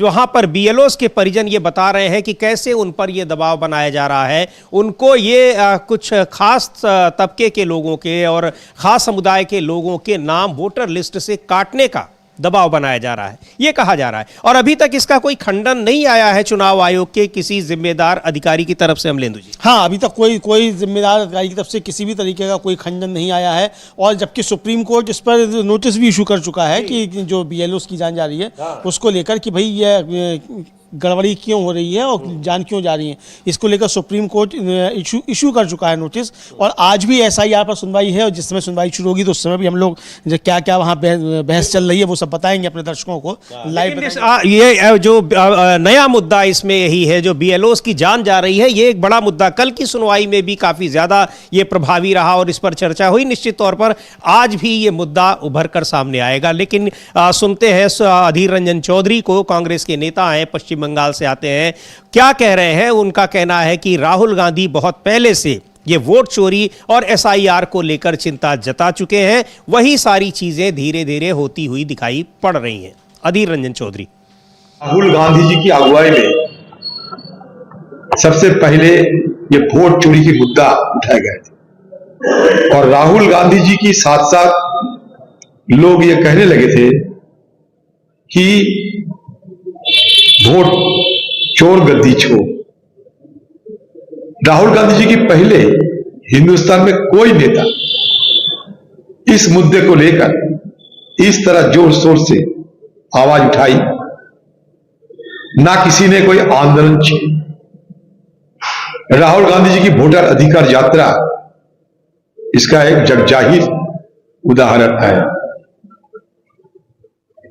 वहाँ पर बीएलओस के परिजन ये बता रहे हैं कि कैसे उन पर ये दबाव बनाया जा रहा है, उनको ये कुछ खास तबके के लोगों के और खास समुदाय के लोगों के नाम वोटर लिस्ट से काटने का दबाव बनाया जा रहा है, ये कहा जा रहा है। और अभी तक इसका कोई खंडन नहीं आया है चुनाव आयोग के किसी जिम्मेदार अधिकारी की तरफ से। अमलेंदु जी, हाँ, अभी तक कोई जिम्मेदार अधिकारी की तरफ से किसी भी तरीके का कोई खंडन नहीं आया है। और जबकि सुप्रीम कोर्ट इस पर नोटिस भी इशू कर चुका है कि जो बीएलओस की जान जा रही है उसको लेकर कि भाई ये गड़बड़ी क्यों हो रही है और जान क्यों जा रही है, इसको लेकर सुप्रीम कोर्ट इशू कर चुका है नोटिस। और आज भी एसआईआर पर सुनवाई है, और जिस समय सुनवाई शुरू होगी तो उस समय भी हम लोग क्या क्या वहाँ बहस चल रही है वो सब बताएंगे अपने दर्शकों को लाइव। ये जो नया मुद्दा इसमें यही है, जो बीएलओस की जान जा रही है, ये एक बड़ा मुद्दा कल की सुनवाई में भी काफी ज्यादा ये प्रभावी रहा और इस पर चर्चा हुई। निश्चित तौर पर आज भी ये मुद्दा उभर कर सामने आएगा। लेकिन सुनते हैं अधीर रंजन चौधरी को, कांग्रेस के नेता हैं, पश्चिम बंगाल से आते हैं, क्या कह रहे हैं। उनका कहना है कि राहुल गांधी बहुत पहले से ये वोट चोरी और एसआईआर को लेकर चिंता जता चुके हैं, वही सारी चीजें धीरे धीरे होती हुई दिखाई पड़ रही हैं। अधीर रंजन चौधरी, राहुल गांधी जी की अगुवाई में सबसे पहले ये वोट चोरी की मुद्दा उठाए गए थे, और राहुल गांधी जी की साथ साथ लोग ये कहने लगे थे कि वोट चोर गद्दी छोड़। राहुल गांधी जी की पहले हिंदुस्तान में कोई नेता इस मुद्दे को लेकर इस तरह जोर शोर से आवाज उठाई ना, किसी ने कोई आंदोलन किया। राहुल गांधी जी की वोटर अधिकार यात्रा इसका एक जगजाहिर उदाहरण है।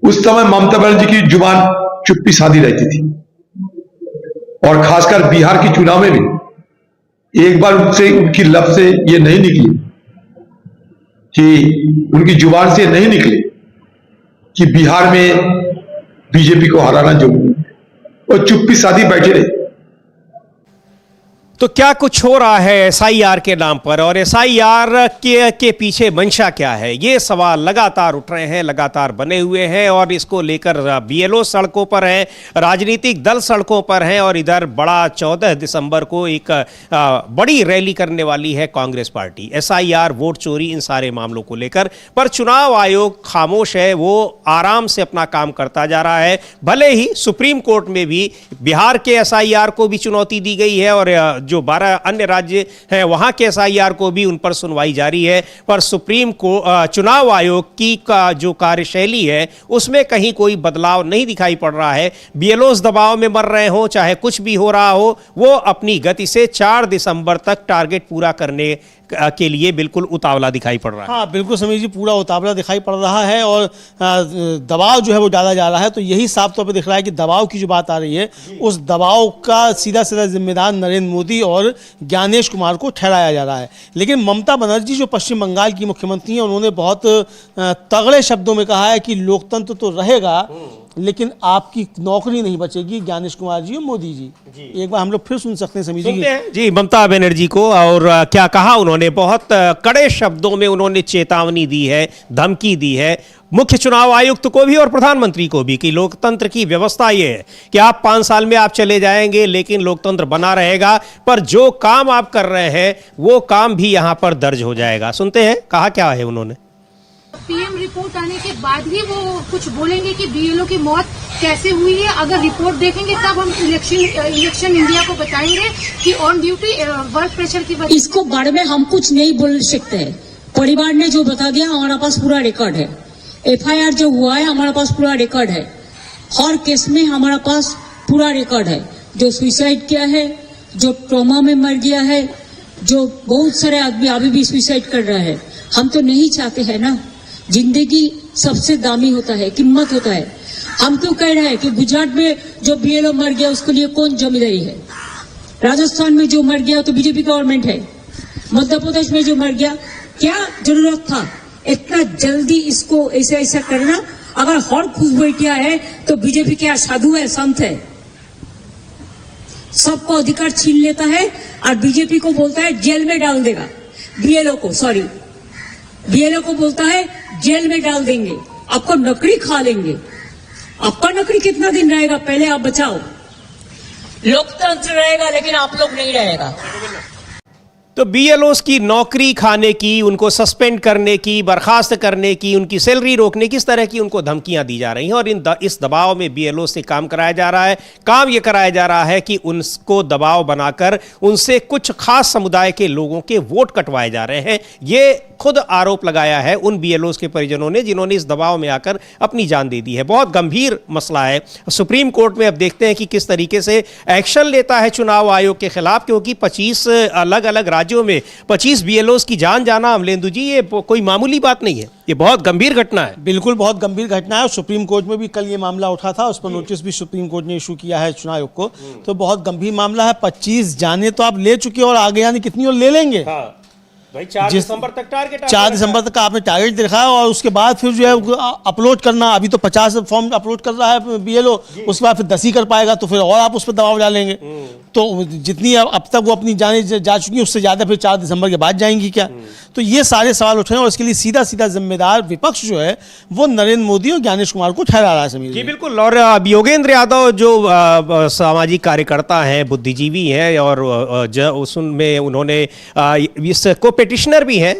उस समय ममता बनर्जी की जुबान चुप्पी साधी रहती थी, और खासकर बिहार के चुनाव में भी एक बार उनसे, उनकी लब से ये नहीं निकली, कि उनकी जुबान से नहीं निकले कि बिहार में बीजेपी को हराना जरूरी है, और चुप्पी साधी बैठे रहे। तो क्या कुछ हो रहा है एसआईआर के नाम पर, और एसआईआर के पीछे मंशा क्या है, ये सवाल लगातार उठ रहे हैं, लगातार बने हुए हैं। और इसको लेकर बीएलओ सड़कों पर हैं, राजनीतिक दल सड़कों पर हैं, और इधर बड़ा 14 दिसंबर को एक बड़ी रैली करने वाली है कांग्रेस पार्टी एसआईआर, वोट चोरी, इन सारे मामलों को लेकर। पर चुनाव आयोग खामोश है, वो आराम से अपना काम करता जा रहा है। भले ही सुप्रीम कोर्ट में भी बिहार के एसआईआर को भी चुनौती दी गई है, और जो 12 अन्य राज्य हैं वहां के एसआईआर को भी उन पर सुनवाई जारी है। पर सुप्रीम को चुनाव आयोग की जो कार्यशैली है उसमें कहीं कोई बदलाव नहीं दिखाई पड़ रहा है। बीएलओस दबाव में मर रहे हो, चाहे कुछ भी हो रहा हो, वो अपनी गति से 4 दिसंबर तक टारगेट पूरा करने के लिए बिल्कुल उतावला दिखाई पड़ रहा है। हाँ बिल्कुल समीर जी, पूरा उतावला दिखाई पड़ रहा है और दबाव जो है वो डाला जा रहा है। तो यही साफ तौर पे दिख रहा है कि दबाव की जो बात आ रही है, उस दबाव का सीधा सीधा जिम्मेदार नरेंद्र मोदी और ज्ञानेश कुमार को ठहराया जा रहा है। लेकिन ममता बनर्जी जो पश्चिम बंगाल की मुख्यमंत्री हैं, उन्होंने बहुत तगड़े शब्दों में कहा है कि लोकतंत्र तो रहेगा लेकिन आपकी नौकरी नहीं बचेगी, ज्ञानेश कुमार जी और मोदी जी। एक बार हम लोग फिर सुन सकते हैं समीर जी। जी ममता बनर्जी को, और क्या कहा उन्होंने, बहुत कड़े शब्दों में उन्होंने चेतावनी दी है, धमकी दी है मुख्य चुनाव आयुक्त को भी और प्रधानमंत्री को भी कि लोकतंत्र की व्यवस्था ये है कि आप 5 साल में आप चले जाएंगे लेकिन लोकतंत्र बना रहेगा, पर जो काम आप कर रहे हैं वो काम भी यहां पर दर्ज हो जाएगा। सुनते हैं कहा क्या है उन्होंने। पीएम रिपोर्ट आने के बाद ही वो कुछ बोलेंगे कि बीएलओ की मौत कैसे हुई है। अगर रिपोर्ट देखेंगे तब हम इलेक्शन इंडिया को बताएंगे कि ऑन ड्यूटी वर्क प्रेशर की वजह। इसको बारे में हम कुछ नहीं बोल सकते हैं। परिवार ने जो बता दिया हमारे पास पूरा रिकॉर्ड है। एफआईआर जो हुआ है हमारे पास पूरा रिकॉर्ड है। हर केस में हमारे पास पूरा रिकॉर्ड है। जो सुसाइड किया है, जो ट्रॉमा में मर गया है, जो बहुत सारे आदमी अभी भी सुसाइड कर रहे हैं। हम तो नहीं चाहते हैं ना, जिंदगी सबसे दामी होता है, कीमत होता है। हम क्यों कह रहे हैं कि गुजरात में जो बीएलओ मर गया उसके लिए कौन जिम्मेदारी है, राजस्थान में जो मर गया तो बीजेपी गवर्नमेंट है, मध्य प्रदेश में जो मर गया क्या जरूरत था इतना जल्दी इसको ऐसा ऐसा करना। अगर हर खुश बैठिया है तो बीजेपी क्या साधु है, संत है, सबको अधिकार छीन लेता है और बीजेपी को बोलता है जेल में डाल देगा। बीएलओ को बोलता है जेल में डाल देंगे, आपको नौकरी खा लेंगे। आपका नौकरी कितना दिन रहेगा पहले आप बचाओ। लोकतंत्र रहेगा लेकिन आप लोग नहीं रहेगा। तो बीएलओस की नौकरी खाने की, उनको सस्पेंड करने की, बर्खास्त करने की, उनकी सैलरी रोकने की, इस तरह की उनको धमकियां दी जा रही हैं। और इस दबाव में बीएलओ से काम कराया जा रहा है। काम ये कराया जा रहा है कि उनको दबाव बनाकर उनसे कुछ खास समुदाय के लोगों के वोट कटवाए जा रहे हैं। ये खुद आरोप लगाया है उन बीएलओस के परिजनों ने जिन्होंने इस दबाव में आकर अपनी जान दे दी है। बहुत गंभीर मसला है। सुप्रीम कोर्ट में अब देखते हैं कि किस तरीके से एक्शन लेता है चुनाव आयोग के खिलाफ, क्योंकि 25 अलग अलग राज्यों में 25 बीएलओस की जान जाना, अमलेंदु जी, ये कोई मामूली बात नहीं है, ये बहुत गंभीर घटना है। बिल्कुल बहुत गंभीर घटना है। और सुप्रीम कोर्ट में भी कल ये मामला उठा था, उस पर नोटिस भी सुप्रीम कोर्ट ने इशू किया है चुनाव आयोग को। तो बहुत गंभीर मामला है। 25 जाने तो आप ले चुके और आगे यानी कितनी और ले लेंगे। भाई 4 दिसंबर तक टारगेट, 4 दिसंबर तक का आपने टारगेट दिखाया और उसके बाद फिर जो है अपलोड करना। अभी तो 50 फॉर्म अपलोड कर रहा है बीएलओ, उसके बाद फिर 10 ही कर पाएगा, तो फिर और आप उस पर दबाव डालेंगे। तो जितनी अब तक वो अपनी जाने जा चुकी है उससे ज़्यादा फिर 4 दिसंबर के बाद जाएंगी क्या। तो ये सारे सवाल उठे हैं और इसके लिए सीधा सीधा जिम्मेदार विपक्ष जो है वो नरेंद्र मोदी और ज्ञानेश कुमार को ठहरा रहा है समीर जी। बिल्कुल। और योगेंद्र यादव जो सामाजिक कार्यकर्ता हैं, बुद्धिजीवी हैं, और उसमें उन्होंने इसको पिटिशनर भी हैं,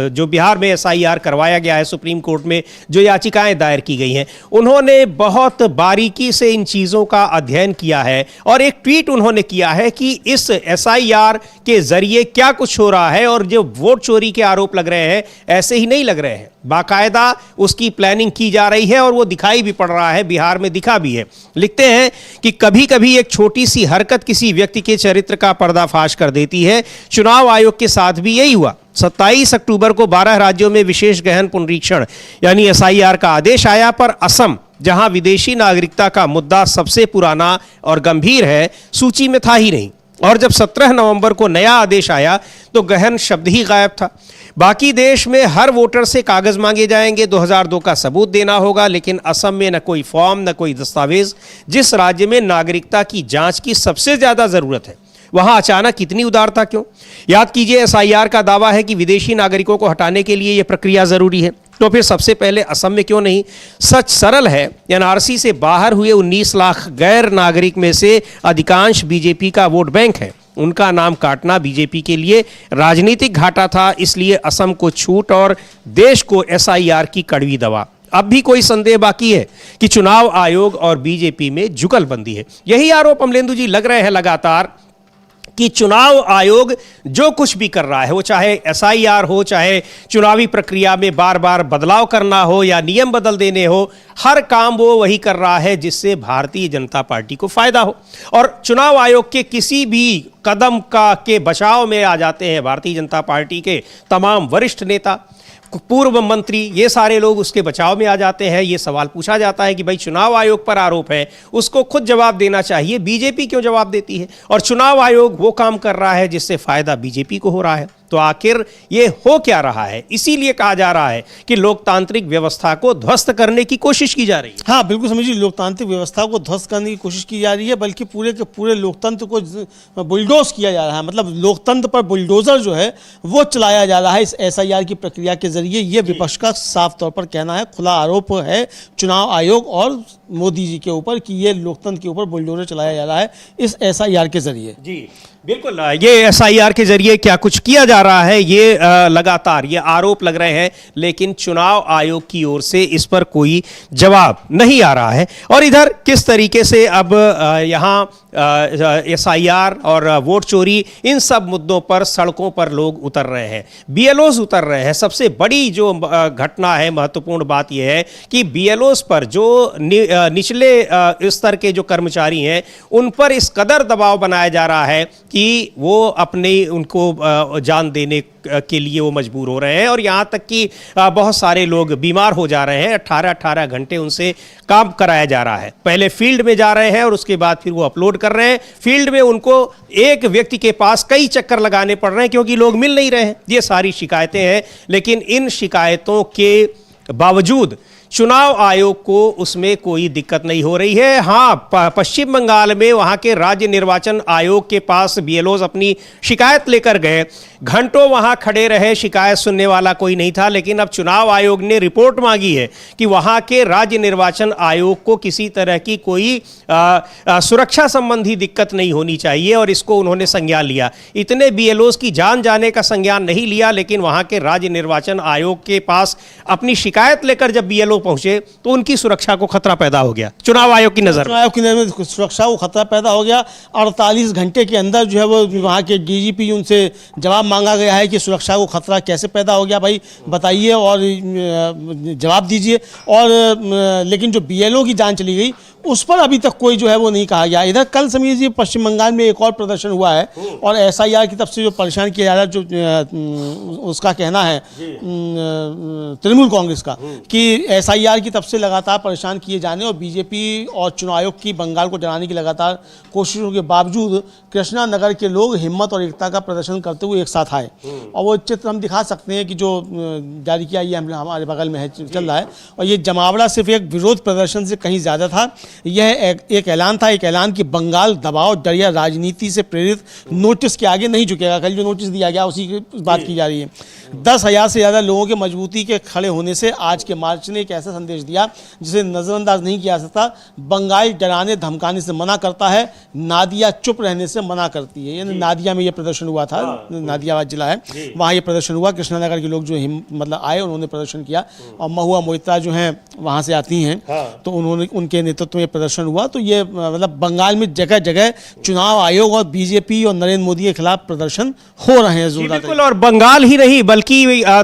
जो बिहार में एसआईआर करवाया गया है सुप्रीम कोर्ट में, जो याचिकाएं दायर की गई हैं, उन्होंने बहुत बारीकी से इन चीज़ों का अध्ययन किया है और एक ट्वीट उन्होंने किया है कि इस एसआईआर के जरिए क्या कुछ हो रहा है और जो वोट चोरी के आरोप लग रहे हैं ऐसे ही नहीं लग रहे हैं, बाकायदा उसकी प्लानिंग की जा रही है और वो दिखाई भी पड़ रहा है, बिहार में दिखा भी है। लिखते हैं कि कभी कभी एक छोटी सी हरकत किसी व्यक्ति के चरित्र का पर्दाफाश कर देती है। चुनाव आयोग के साथ भी यही हुआ। 27 अक्टूबर को 12 राज्यों में विशेष गहन पुनरीक्षण यानी एसआईआर का आदेश आया, पर असम, जहां विदेशी नागरिकता का मुद्दा सबसे पुराना और गंभीर है, सूची में था ही नहीं। और जब 17 नवंबर को नया आदेश आया तो गहन शब्द ही गायब था। बाकी देश में हर वोटर से कागज मांगे जाएंगे, 2002 का सबूत देना होगा, लेकिन असम में न कोई फॉर्म न कोई दस्तावेज। जिस राज्य में नागरिकता की जांच की सबसे ज्यादा जरूरत है वहां अचानक इतनी उदारता क्यों? याद कीजिए, एसआईआर का दावा है कि विदेशी नागरिकों को हटाने के लिए यह प्रक्रिया जरूरी है, तो फिर सबसे पहले असम में क्यों नहीं? सच सरल है। एनआरसी से बाहर हुए 19 लाख गैर नागरिक में से अधिकांश बीजेपी का वोट बैंक है। उनका नाम काटना बीजेपी के लिए राजनीतिक घाटा था, इसलिए असम को छूट और देश को एसआईआर की कड़वी दवा। अब भी कोई संदेह बाकी है कि चुनाव आयोग और बीजेपी में जुगलबंदी है। यही आरोप अमलेंदु जी लग रहे हैं लगातार कि चुनाव आयोग जो कुछ भी कर रहा है, वो चाहे एसआईआर हो, चाहे चुनावी प्रक्रिया में बार बार बदलाव करना हो या नियम बदल देने हो, हर काम वो वही कर रहा है जिससे भारतीय जनता पार्टी को फायदा हो। और चुनाव आयोग के किसी भी कदम के बचाव में आ जाते हैं भारतीय जनता पार्टी के तमाम वरिष्ठ नेता, पूर्व मंत्री, ये सारे लोग उसके बचाव में आ जाते हैं। ये सवाल पूछा जाता है कि भाई चुनाव आयोग पर आरोप है, उसको खुद जवाब देना चाहिए, बीजेपी क्यों जवाब देती है? और चुनाव आयोग वो काम कर रहा है जिससे फायदा बीजेपी को हो रहा है। तो आखिर ये हो क्या रहा है? इसीलिए कहा जा रहा है कि लोकतांत्रिक व्यवस्था को ध्वस्त करने की कोशिश की जा रही है। हाँ, बिल्कुल समझिए, लोकतांत्रिक व्यवस्था को ध्वस्त करने की कोशिश की जा रही है, बल्कि पूरे के पूरे लोकतंत्र को बुलडोज किया जा रहा है। मतलब लोकतंत्र पर बुलडोजर जो है वो चलाया जा रहा है इस एसआईआर की प्रक्रिया के जरिए। ये विपक्ष का साफ तौर पर कहना है, खुला आरोप है चुनाव आयोग और मोदी जी के ऊपर कि ये लोकतंत्र के ऊपर बुलडोजर चलाया जा रहा है इस एसआईआर के जरिए। जी बिल्कुल, ये एसआईआर के जरिए क्या कुछ किया जा रहा है, ये लगातार ये आरोप लग रहे हैं, लेकिन चुनाव आयोग की ओर से इस पर कोई जवाब नहीं आ रहा है। और इधर किस तरीके से अब यहाँ एसआईआर और वोट चोरी, इन सब मुद्दों पर सड़कों पर लोग उतर रहे हैं, बीएलओज उतर रहे हैं। सबसे बड़ी जो घटना है, महत्वपूर्ण बात यह है कि बीएलओज पर जो निचले स्तर के जो कर्मचारी हैं, उन पर इस कदर दबाव बनाया जा रहा है कि वो अपने उनको जान देने के लिए वो मजबूर हो रहे हैं। और यहाँ तक कि बहुत सारे लोग बीमार हो जा रहे हैं। 18-18 घंटे उनसे काम कराया जा रहा है। पहले फील्ड में जा रहे हैं और उसके बाद फिर वो अपलोड कर रहे हैं। फील्ड में उनको एक व्यक्ति के पास कई चक्कर लगाने पड़ रहे हैं क्योंकि लोग मिल नहीं रहे हैं। ये सारी शिकायतें हैं, लेकिन इन शिकायतों के बावजूद चुनाव आयोग को उसमें कोई दिक्कत नहीं हो रही है। हाँ, पश्चिम बंगाल में वहाँ के राज्य निर्वाचन आयोग के पास बीएलओज अपनी शिकायत लेकर गए, घंटों वहाँ खड़े रहे, शिकायत सुनने वाला कोई नहीं था। लेकिन अब चुनाव आयोग ने रिपोर्ट मांगी है कि वहाँ के राज्य निर्वाचन आयोग को किसी तरह की कोई सुरक्षा संबंधी दिक्कत नहीं होनी चाहिए, और इसको उन्होंने संज्ञान लिया। इतने बीएलओज की जान जाने का संज्ञान नहीं लिया, लेकिन वहाँ के राज्य निर्वाचन आयोग के पास अपनी शिकायत लेकर जब बीएलओ पहुंचे तो उनकी सुरक्षा को खतरा पैदा हो गया। चुनाव आयोग की नजर में सुरक्षा को खतरा पैदा हो गया। 48 घंटे के अंदर जो है वो वहाँ के डीजीपी, उनसे जवाब मांगा गया है कि सुरक्षा को खतरा कैसे पैदा हो गया, भाई बताइए और जवाब दीजिए। और लेकिन जो बीएलओ की जान चली गई उस पर अभी तक कोई जो है वो नहीं कहा गया। इधर कल समीर जी पश्चिम बंगाल में एक और प्रदर्शन हुआ है, और एसआईआर की तरफ से जो परेशान किया जा रहा है, जो उसका कहना है तृणमूल कांग्रेस का कि एसआईआर की तरफ से लगातार परेशान किए जाने और बीजेपी और चुनाव आयोग की बंगाल को डराने की लगातार कोशिशों के बावजूद कृष्णा नगर के लोग हिम्मत और एकता का प्रदर्शन करते हुए एक साथ आए। और वो चित्र हम दिखा सकते हैं कि जो जारी किया, ये हमारे बगल में है, चल रहा है। और ये जमावड़ा सिर्फ एक विरोध प्रदर्शन से कहीं ज़्यादा था। यह एक ऐलान था, एक ऐलान कि बंगाल दबाव, डर या राजनीति से प्रेरित नोटिस के आगे नहीं झुकेगा। कल जो नोटिस दिया गया उसी की बात की जा रही है। 10,000 से ज़्यादा लोगों के मजबूती के खड़े होने से आज के मार्च ने एक ऐसा संदेश दिया जिसे नज़रअंदाज नहीं किया जा सकता। बंगाल डराने धमकाने से मना करता है, नादिया चुप रहने से मना करती है। यानी नादिया में ये प्रदर्शन हुआ था, नादियाबाद जिला है, वहाँ ये प्रदर्शन हुआ। कृष्णानगर के लोग जो मतलब आए, उन्होंने प्रदर्शन किया। और महुआ मोइत्रा जो हैं वहाँ से आती हैं, तो उन्होंने, उनके नेतृत्व में प्रदर्शन हुआ। तो ये मतलब बंगाल में जगह जगह चुनाव आयोग और बीजेपी और नरेंद्र मोदी के खिलाफ प्रदर्शन हो रहे हैं जोरदार। बिल्कुल, और बंगाल ही नहीं बल्कि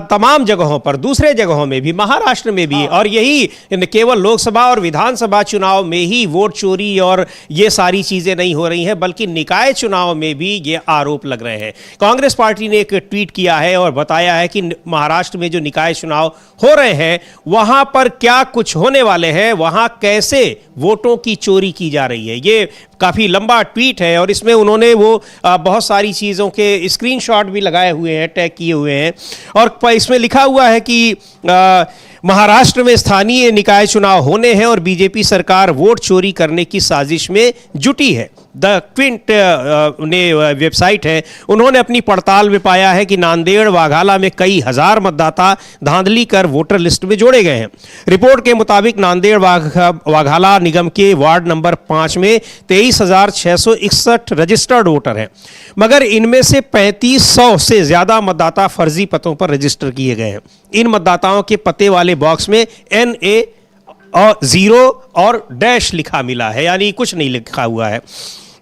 तमाम जगहों पर, दूसरे जगहों में भी, महाराष्ट्र में भी, और यही केवल लोकसभा और विधानसभा चुनाव में ही वोट चोरी और ये सारी चीजें नहीं हो रही हैं, बल्कि निकाय चुनाव में भी ये आरोप लग रहे हैं। कांग्रेस पार्टी ने एक ट्वीट किया है और बताया है कि महाराष्ट्र में जो निकाय चुनाव हो रहे हैं वहां पर क्या कुछ होने वाले हैं, वहां कैसे वोटों की चोरी की जा रही है। ये काफ़ी लंबा ट्वीट है और इसमें उन्होंने वो बहुत सारी चीज़ों के स्क्रीनशॉट भी लगाए हुए हैं, टैग किए हुए हैं। और इसमें लिखा हुआ है कि महाराष्ट्र में स्थानीय निकाय चुनाव होने हैं और बीजेपी सरकार वोट चोरी करने की साजिश में जुटी है। द क्विंट ने वेबसाइट है, उन्होंने अपनी पड़ताल में पाया है कि नांदेड़ वाघाला में कई हजार मतदाता धांधली कर वोटर लिस्ट में जोड़े गए हैं। रिपोर्ट के मुताबिक नांदेड़ वाघाला निगम के वार्ड नंबर 5 में 23,661 रजिस्टर्ड वोटर हैं, मगर इनमें से 3500 से ज्यादा मतदाता फर्जी पतों पर रजिस्टर किए गए हैं। इन मतदाताओं के पते वाले बॉक्स में NA और 0 और डैश लिखा मिला है, यानी कुछ नहीं लिखा हुआ है।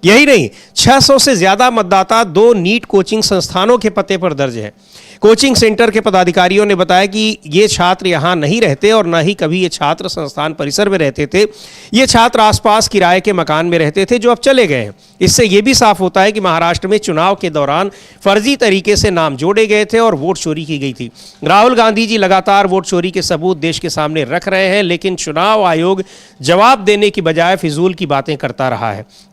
यही नहीं, 600 से ज्यादा मतदाता 2 नीट कोचिंग संस्थानों के पते पर दर्ज हैं। कोचिंग सेंटर के पदाधिकारियों ने बताया कि ये छात्र यहाँ नहीं रहते और न ही कभी ये छात्र संस्थान परिसर में रहते थे। ये छात्र आसपास किराए के मकान में रहते थे जो अब चले गए हैं। इससे ये भी साफ होता है कि महाराष्ट्र में चुनाव के दौरान फर्जी तरीके से नाम जोड़े गए थे और वोट चोरी की गई थी। राहुल गांधी जी लगातार वोट चोरी के सबूत देश के सामने रख रहे हैं, लेकिन चुनाव आयोग जवाब देने की बजाय फिजूल की बातें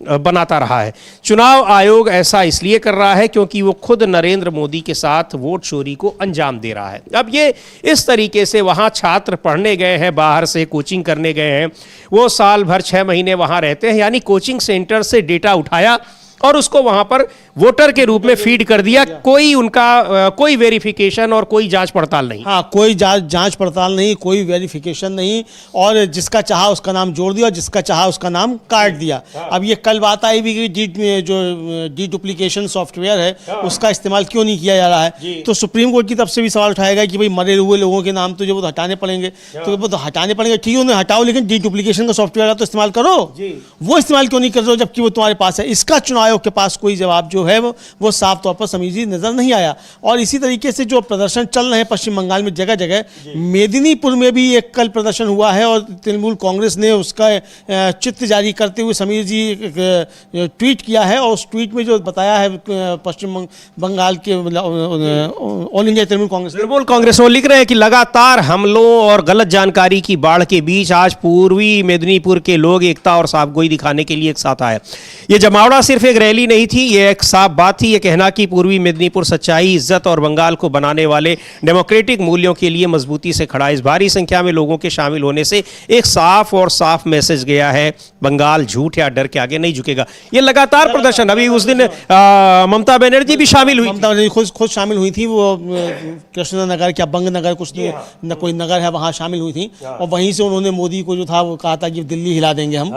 बनाता रहा है। चुनाव आयोग ऐसा इसलिए कर रहा है क्योंकि वो खुद नरेंद्र मोदी के साथ वोट चोरी को अंजाम दे रहा है। अब ये इस तरीके से वहां छात्र पढ़ने गए हैं, बाहर से कोचिंग करने गए हैं, वो साल भर 6 महीने वहां रहते हैं, यानी कोचिंग सेंटर से डेटा उठाया और उसको वहां पर वोटर के रूप में फीड कर दिया। कोई उनका कोई वेरिफिकेशन और कोई जांच पड़ताल नहीं। हाँ, कोई जांच पड़ताल नहीं, कोई वेरिफिकेशन नहीं, और जिसका चाहा उसका नाम जोड़ दिया, जिसका चाहा उसका नाम काट दिया। अब ये कल बात आई भी कि जो डुप्लीकेशन सॉफ्टवेयर है उसका इस्तेमाल क्यों नहीं किया जा रहा है। तो सुप्रीम कोर्ट की तरफ से भी सवाल उठाया गया कि भाई मरे हुए लोगों के नाम तो जो वो हटाने पड़ेंगे, तो वो तो हटाने पड़ेंगे, ठीक है उन्हें हटाओ, लेकिन डुप्लीकेशन का सॉफ्टवेयर तो इस्तेमाल करो। वो इस्तेमाल क्यों नहीं कर रहे हो जबकि वो तुम्हारे पास है? इसका चुनाव आयोग के पास कोई जवाब जो है वो साफ तौर पर समीर जी नजर नहीं आया। और इसी तरीके से जो प्रदर्शन चल रहे हैं पश्चिम बंगाल में जगह जगह, मेदिनीपुर में भी एक कल प्रदर्शन हुआ है और तृणमूल कांग्रेस ने उसका चित्र जारी करते हुए समीर जी ट्वीट किया है, और उस ट्वीट में जो बताया है पश्चिम बंगाल के ऑल इंडिया तृणमूल कांग्रेस वो लिख रहे हैं कि लगातार हमलों और गलत जानकारी की बाढ़ के बीच आज पूर्वी मेदिनीपुर के लोग एकता और साफगोई दिखाने के लिए एक साथ आए। ये जमावड़ा सिर्फ एक रैली नहीं थी, ये एक साफ बात थी। ये कहना कि पूर्वी मेदिनीपुर सच्चाई, इज्जत और बंगाल को बनाने वाले डेमोक्रेटिक मूल्यों के लिए मजबूती से खड़ा। इस भारी संख्या में लोगों के शामिल होने से एक साफ मैसेज गया है, बंगाल झूठ या डर के आगे नहीं झुकेगा। ये लगातार प्रदर्शन, अभी उस दिन ममता बनर्जी भी शामिल हुई, ममता बनर्जी खुद शामिल हुई थी। वो कृष्ण नगर क्या बंग नगर कुछ न कोई नगर है वहां शामिल हुई थी, और वहीं से उन्होंने मोदी को जो था वो कहा था कि दिल्ली हिला देंगे हम,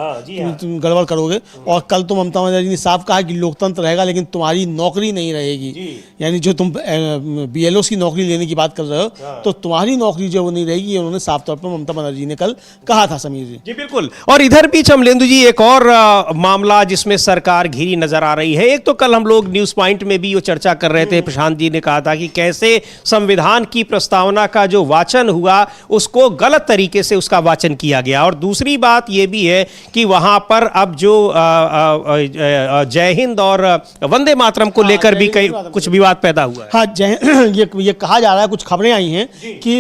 तुम गड़बड़ करोगे। और कल तो ममता बनर्जी ने साफ कहा कि लोकतंत्र रहेगा लेकिन तुम्हारी नौकरी नहीं रहेगी। यानी जो तुम BLOs की नौकरी लेने की बात कर रहे हो तो तुम्हारी नौकरी जो वो नहीं रहेगी, ये उन्होंने साफ तौर पर ममता बनर्जी ने कल कहा था समीर जी। जी बिल्कुल। और इधर बीच अमलेंदु जी एक और मामला जिसमें सरकार घिरी नजर आ रही है। एक तो कल हम लोग न्यूज पॉइंट में भी वो चर्चा कर रहे थे, प्रशांत जी ने कहा था कि कैसे संविधान की प्रस्तावना का जो वाचन हुआ उसको गलत तरीके से उसका वाचन किया गया। और दूसरी बात ये भी है कि वहां पर अब जो जय हिंद और वंदे मातरम को लेकर भी कई कुछ विवाद पैदा हुआ है। हाँ, ये कहा जा रहा है, कुछ खबरें आई हैं कि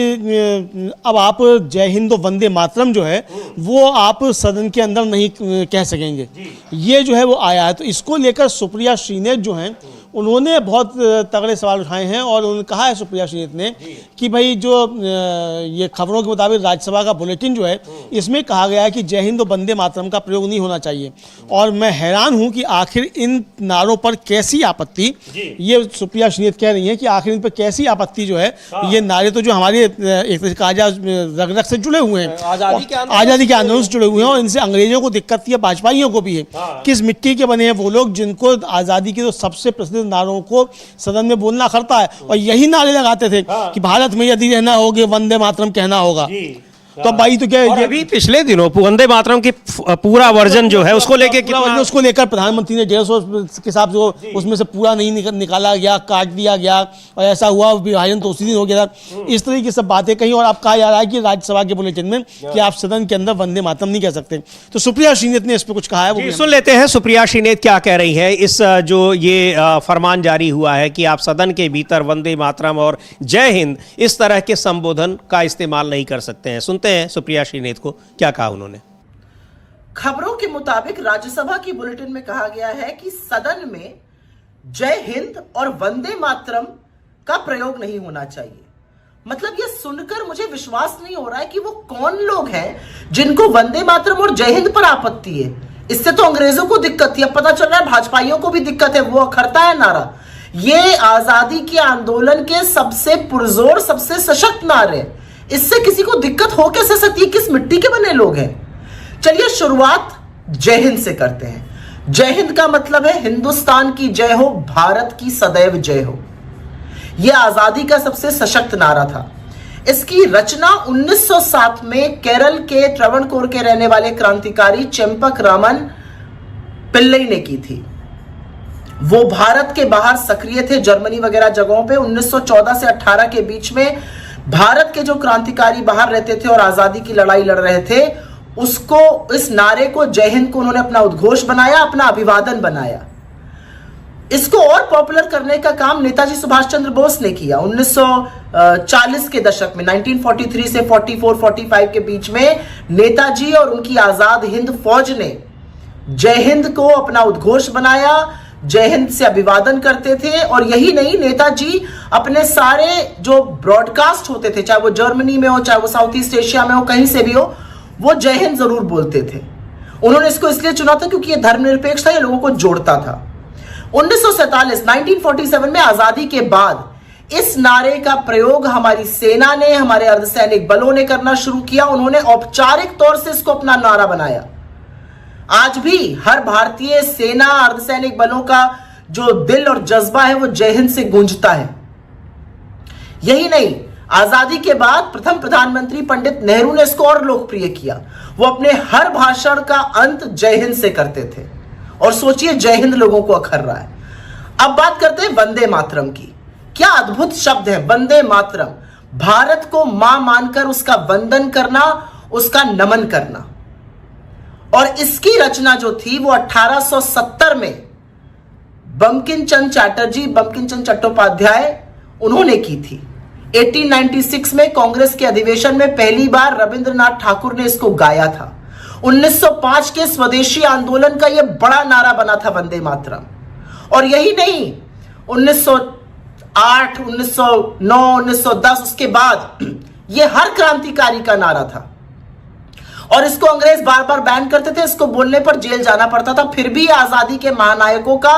अब आप जय हिंद और वंदे मातरम जो है वो आप सदन के अंदर नहीं कह सकेंगे। ये जो है वो आया है, तो इसको लेकर सुप्रिया श्रीनेत जो हैं उन्होंने बहुत तगड़े सवाल उठाए हैं। और उन्होंने कहा है सुप्रिया श्रीनेत ने कि भाई जो ये खबरों के मुताबिक राज्यसभा का बुलेटिन जो है इसमें कहा गया है कि जय हिंद और वंदे मातरम का प्रयोग नहीं होना चाहिए। और मैं हैरान हूं कि आखिर इन नारों पर कैसी आपत्ति, ये सुप्रिया श्रीनेत कह रही हैं कि आखिर इन पर कैसी आपत्ति जो है। ये नारे तो जो हमारे एक तरह से कहा जाए रग से जुड़े हुए हैं, आज़ादी के आंदोलन से जुड़े हुए हैं, और इनसे अंग्रेजों को दिक्कत थी, भाजपाइयों को भी है। किस मिट्टी के बने हैं वो लोग जिनको आज़ादी के तो सबसे प्रसिद्ध नारों को सदन में बोलना खड़ता है, और यही नारे लगाते थे कि भारत में यदि रहना होगा वंदे मातरम कहना होगा। तो भाई तो क्या और अभी पिछले दिनों वंदे मातरम की पूरा वर्जन जो है उसको लेकर प्रधानमंत्री ने 150 के हिसाब से उसमें से पूरा नहीं निकाला गया, काट दिया गया, और ऐसा हुआ विभाजन तो उसी दिन हो गया था। इस तरह की सब बातें कहीं, और अब कहा जा रहा है कि राज्यसभा के बुलेटिन में कि आप सदन के अंदर वंदे मातरम नहीं कह सकते। तो सुप्रिया श्रीनेत ने इस पर कुछ कहा है, वो सुन लेते हैं सुप्रिया श्रीनेत क्या कह रही है। इस जो ये फरमान जारी हुआ है कि आप सदन के भीतर वंदे मातरम और जय हिंद इस तरह के संबोधन का इस्तेमाल नहीं कर सकते हैं। सुनते हैं सुप्रिया श्रीनेत को क्या कहा उन्होंने। खबरों के मुताबिक राज्यसभा की बुलेटिन में कहा गया है कि सदन में जय हिंद और वंदे मातरम का प्रयोग नहीं होना चाहिए। मतलब ये सुनकर मुझे विश्वास नहीं हो रहा है कि वो कौन लोग हैं जिनको वंदे मातरम और जय हिंद पर आपत्ति है। इससे तो अंग्रेजों को दिक्कत थी, अब पता चल रहा है भाजपाइयों को भी दिक्कत है, वो अखरता है नारा। ये आजादी के आंदोलन के सबसे पुरजोर, सबसे सशक्त नारे, इससे किसी को दिक्कत हो कैसे सकती है? किस मिट्टी के बने लोग हैं? चलिए शुरुआत जय हिंद से करते हैं। जय हिंद का मतलब है हिंदुस्तान की जय हो, भारत की सदैव जय हो। यह आजादी का सबसे सशक्त नारा था। इसकी रचना 1907 में केरल के ट्रवणकोर के रहने वाले क्रांतिकारी चेम्पक रामन पिल्लई ने की थी। वो भारत के बाहर सक्रिय थे, जर्मनी वगैरह जगहों पे। 1914 से 18 के बीच में भारत के जो क्रांतिकारी बाहर रहते थे और आजादी की लड़ाई लड़ रहे थे, उसको, इस नारे को, जय हिंद को उन्होंने अपना उद्घोष बनाया, अपना अभिवादन बनाया। इसको और पॉपुलर करने का काम नेताजी सुभाष चंद्र बोस ने किया। 1940 के दशक में 1943 से 44-45 के बीच में नेताजी और उनकी आजाद हिंद फौज ने जय हिंद को अपना उद्घोष बनाया, जय हिंद से अभिवादन करते थे। और यही नहीं, नेताजी अपने सारे जो ब्रॉडकास्ट होते थे, चाहे वो जर्मनी में हो, चाहे वो साउथ ईस्ट एशिया में हो, कहीं से भी हो, वो जय हिंद जरूर बोलते थे। उन्होंने इसको इसलिए चुना था क्योंकि ये धर्मनिरपेक्ष था, ये लोगों को जोड़ता था। 1947 में आजादी के बाद इस नारे का प्रयोग हमारी सेना ने, हमारे अर्धसैनिक बलों ने करना शुरू किया। उन्होंने औपचारिक तौर से इसको अपना नारा बनाया। आज भी हर भारतीय सेना, अर्धसैनिक बलों का जो दिल और जज्बा है वो जय हिंद से गूंजता है। यही नहीं, आजादी के बाद प्रथम प्रधानमंत्री पंडित नेहरू ने इसको और लोकप्रिय किया। वो अपने हर भाषण का अंत जय हिंद से करते थे। और सोचिए, जय हिंद लोगों को अखर रहा है। अब बात करते हैं वंदे मातरम की। क्या अद्भुत शब्द है वंदे मातरम। भारत को मां मानकर उसका वंदन करना, उसका नमन करना। और इसकी रचना जो थी वो 1870 में बंकिम चंद्र चटर्जी, बंकिम चंद्र चट्टोपाध्याय, उन्होंने की थी। 1896 में कांग्रेस के अधिवेशन में पहली बार रविंद्रनाथ ठाकुर ने इसको गाया था। 1905 के स्वदेशी आंदोलन का यह बड़ा नारा बना था वंदे मातरम। और यही नहीं, 1908, 1909, 1910, उसके बाद यह हर क्रांतिकारी का नारा था। और इसको अंग्रेज बार बार बैन करते थे, इसको बोलने पर जेल जाना पड़ता था। फिर भी आजादी के महानायकों का